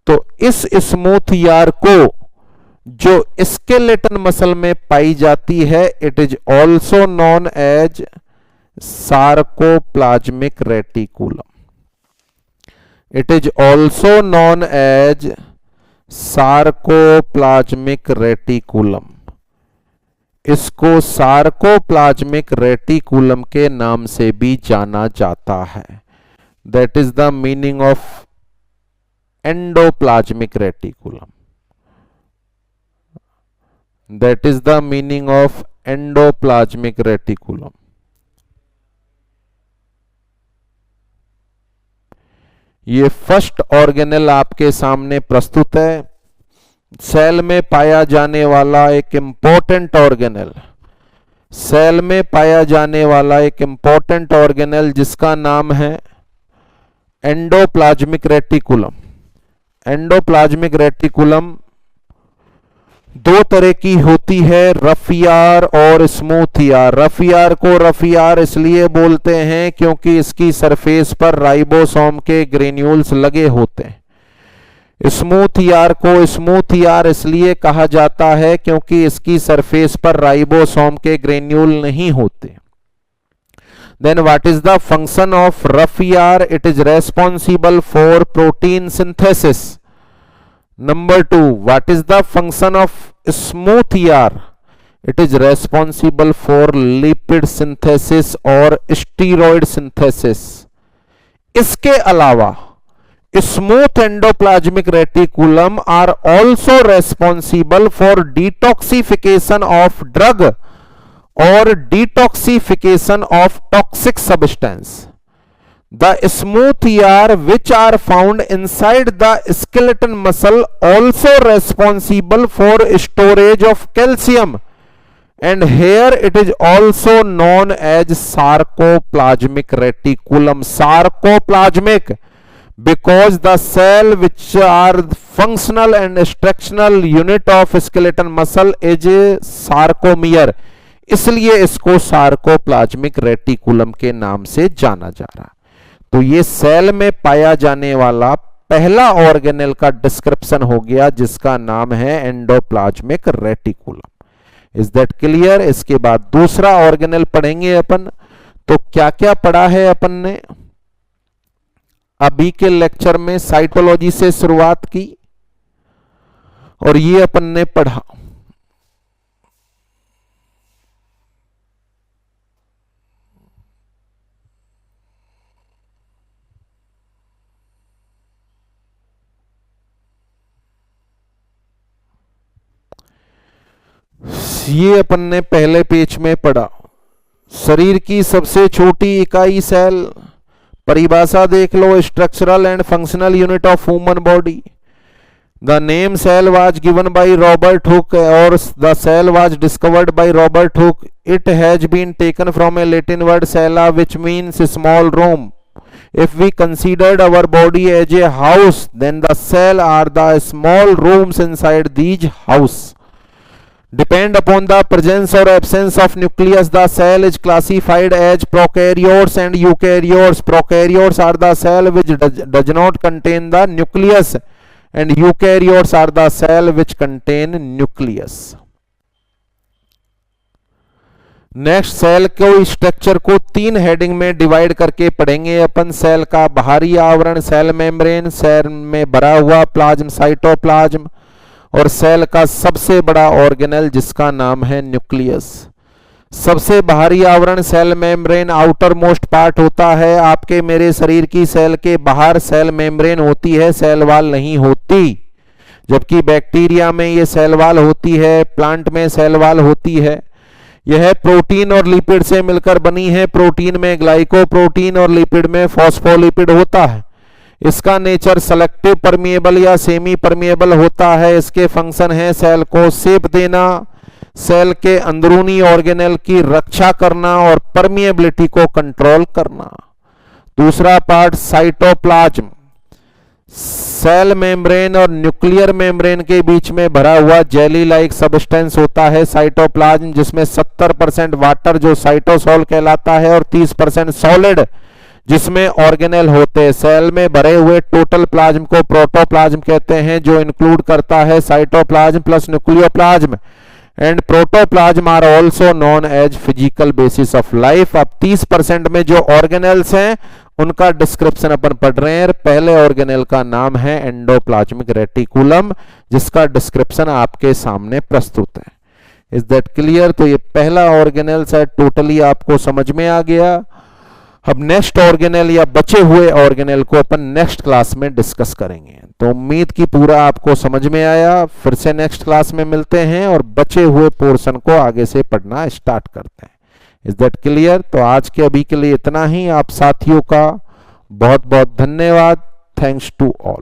तो इस स्मूथ ईआर को जो स्केलेटन मसल में पाई जाती है, it is also known as sarcoplasmic reticulum. It is also known as sarcoplasmic reticulum. इसको सार्कोप्लाज्मिक रेटिकुलम के नाम से भी जाना जाता है। That is the meaning of endoplasmic reticulum. That is the meaning of endoplasmic reticulum. ये फर्स्ट ऑर्गेनेल आपके सामने प्रस्तुत है। सेल में पाया जाने वाला एक इंपॉर्टेंट ऑर्गेनेल, सेल में पाया जाने वाला एक इंपॉर्टेंट ऑर्गेनेल जिसका नाम है एंडोप्लाज्मिक रेटिकुलम। एंडोप्लाज्मिक रेटिकुलम दो तरह की होती है, रफ ईआर और स्मूथ ईआर। रफ ईआर को रफ ईआर इसलिए बोलते हैं क्योंकि इसकी सरफेस पर राइबोसोम के ग्रेन्यूल्स लगे होते हैं। स्मूथ ईआर को स्मूथ ईआर इसलिए कहा जाता है क्योंकि इसकी सरफेस पर राइबोसोम के ग्रेन्यूल नहीं होते। Then what is the function of rough ER? It is responsible for protein synthesis. Number 2, what is the function of smooth ER? It is responsible for lipid synthesis और steroid synthesis. इसके अलावा smooth endoplasmic reticulum are also responsible for detoxification of drug और detoxification of toxic substance. The smooth ER which are found inside the skeleton muscle also responsible for storage of calcium and here it is also known as sarcoplasmic reticulum. Sarcoplasmic because the cell which are functional and structural unit of skeleton muscle is sarcomere, इसलिए इसको sarcoplasmic reticulum के नाम से जाना जा रहा। तो ये सेल में पाया जाने वाला पहला ऑर्गेनेल का डिस्क्रिप्शन हो गया जिसका नाम है endoplasmic reticulum. Is that clear? इसके बाद दूसरा ऑर्गेनेल पढ़ेंगे अपन। तो क्या क्या पढ़ा है अपन ने अभी के लेक्चर में? साइटोलॉजी से शुरुआत की और ये अपन ने पढ़ा ये अपन ने पहले पेज में पढ़ा। शरीर की सबसे छोटी इकाई सेल, परिभाषा देख लो, structural and functional unit of human body. The name cell was given by Robert Hooke और the cell was discovered by Robert Hooke. It has been taken from a Latin word cella which means small room. If we considered our body as a house, then the cell are the small rooms inside these house. Depend upon the presence or absence of nucleus, the cell is classified as prokaryotes and eukaryotes. Prokaryotes are the cell which does not contain the nucleus, and eukaryotes are the cell which contain nucleus. Next, cell को structure को 3 heading में divide करके पढ़ेंगे अपन। Cell का बाहरी आवरण cell membrane, cell में भरा हुआ प्लाज्म साइटोप्लाज्म, और सेल का सबसे बड़ा ऑर्गेनेल जिसका नाम है न्यूक्लियस। सबसे बाहरी आवरण cell membrane outer most part होता है। आपके मेरे शरीर की सेल के बाहर सेल मेम्ब्रेन होती है, सेल वाल नहीं होती। जबकि बैक्टीरिया में ये सेल वाल होती है, प्लांट में सेल वाल होती है। यह प्रोटीन और लिपिड से मिलकर बनी है। प्रोटीन में ग्लाइकोप्रोटीन और लिपिड में फॉस्फोलिपिड होता है। इसका नेचर सेलेक्टिव परमिएबल या सेमी परमिएबल होता है। इसके फंक्शन है सेल को शेप देना, सेल के अंदरूनी ऑर्गेनेल की रक्षा करना और परमिएबिलिटी को कंट्रोल करना। दूसरा पार्ट साइटोप्लाज्म, सेल मेम्ब्रेन और न्यूक्लियर मेम्ब्रेन के बीच में भरा हुआ जेली लाइक सब्सटेंस होता है साइटोप्लाज्म, जिसमें 70% वाटर जो साइटोसोल कहलाता है और 30% सॉलिड जिसमें ऑर्गेनेल होते हैं। सेल में भरे हुए टोटल प्लाज्म को प्रोटोप्लाज्म कहते हैं, जो इंक्लूड करता है cytoplasm plus nucleoplasm. And protoplasm are also known as physical basis of life. अब 30% में जो ऑर्गेनेल्स हैं उनका डिस्क्रिप्शन अपन पढ़ रहे हैं। पहले ऑर्गेनेल का नाम है एंडोप्लाज्मिक रेटिकुलम, जिसका डिस्क्रिप्शन आपके सामने प्रस्तुत है। Is that clear? तो ये पहला ऑर्गेनेल है, टोटली आपको समझ में आ गया। अब नेक्स्ट ऑर्गेनेल या बचे हुए ऑर्गेनेल को अपन नेक्स्ट क्लास में डिस्कस करेंगे। तो उम्मीद की पूरा आपको समझ में आया। फिर से नेक्स्ट क्लास में मिलते हैं और बचे हुए पोर्शन को आगे से पढ़ना स्टार्ट करते हैं। Is that clear? तो आज के अभी के लिए इतना ही। आप साथियों का बहुत बहुत धन्यवाद। Thanks to all.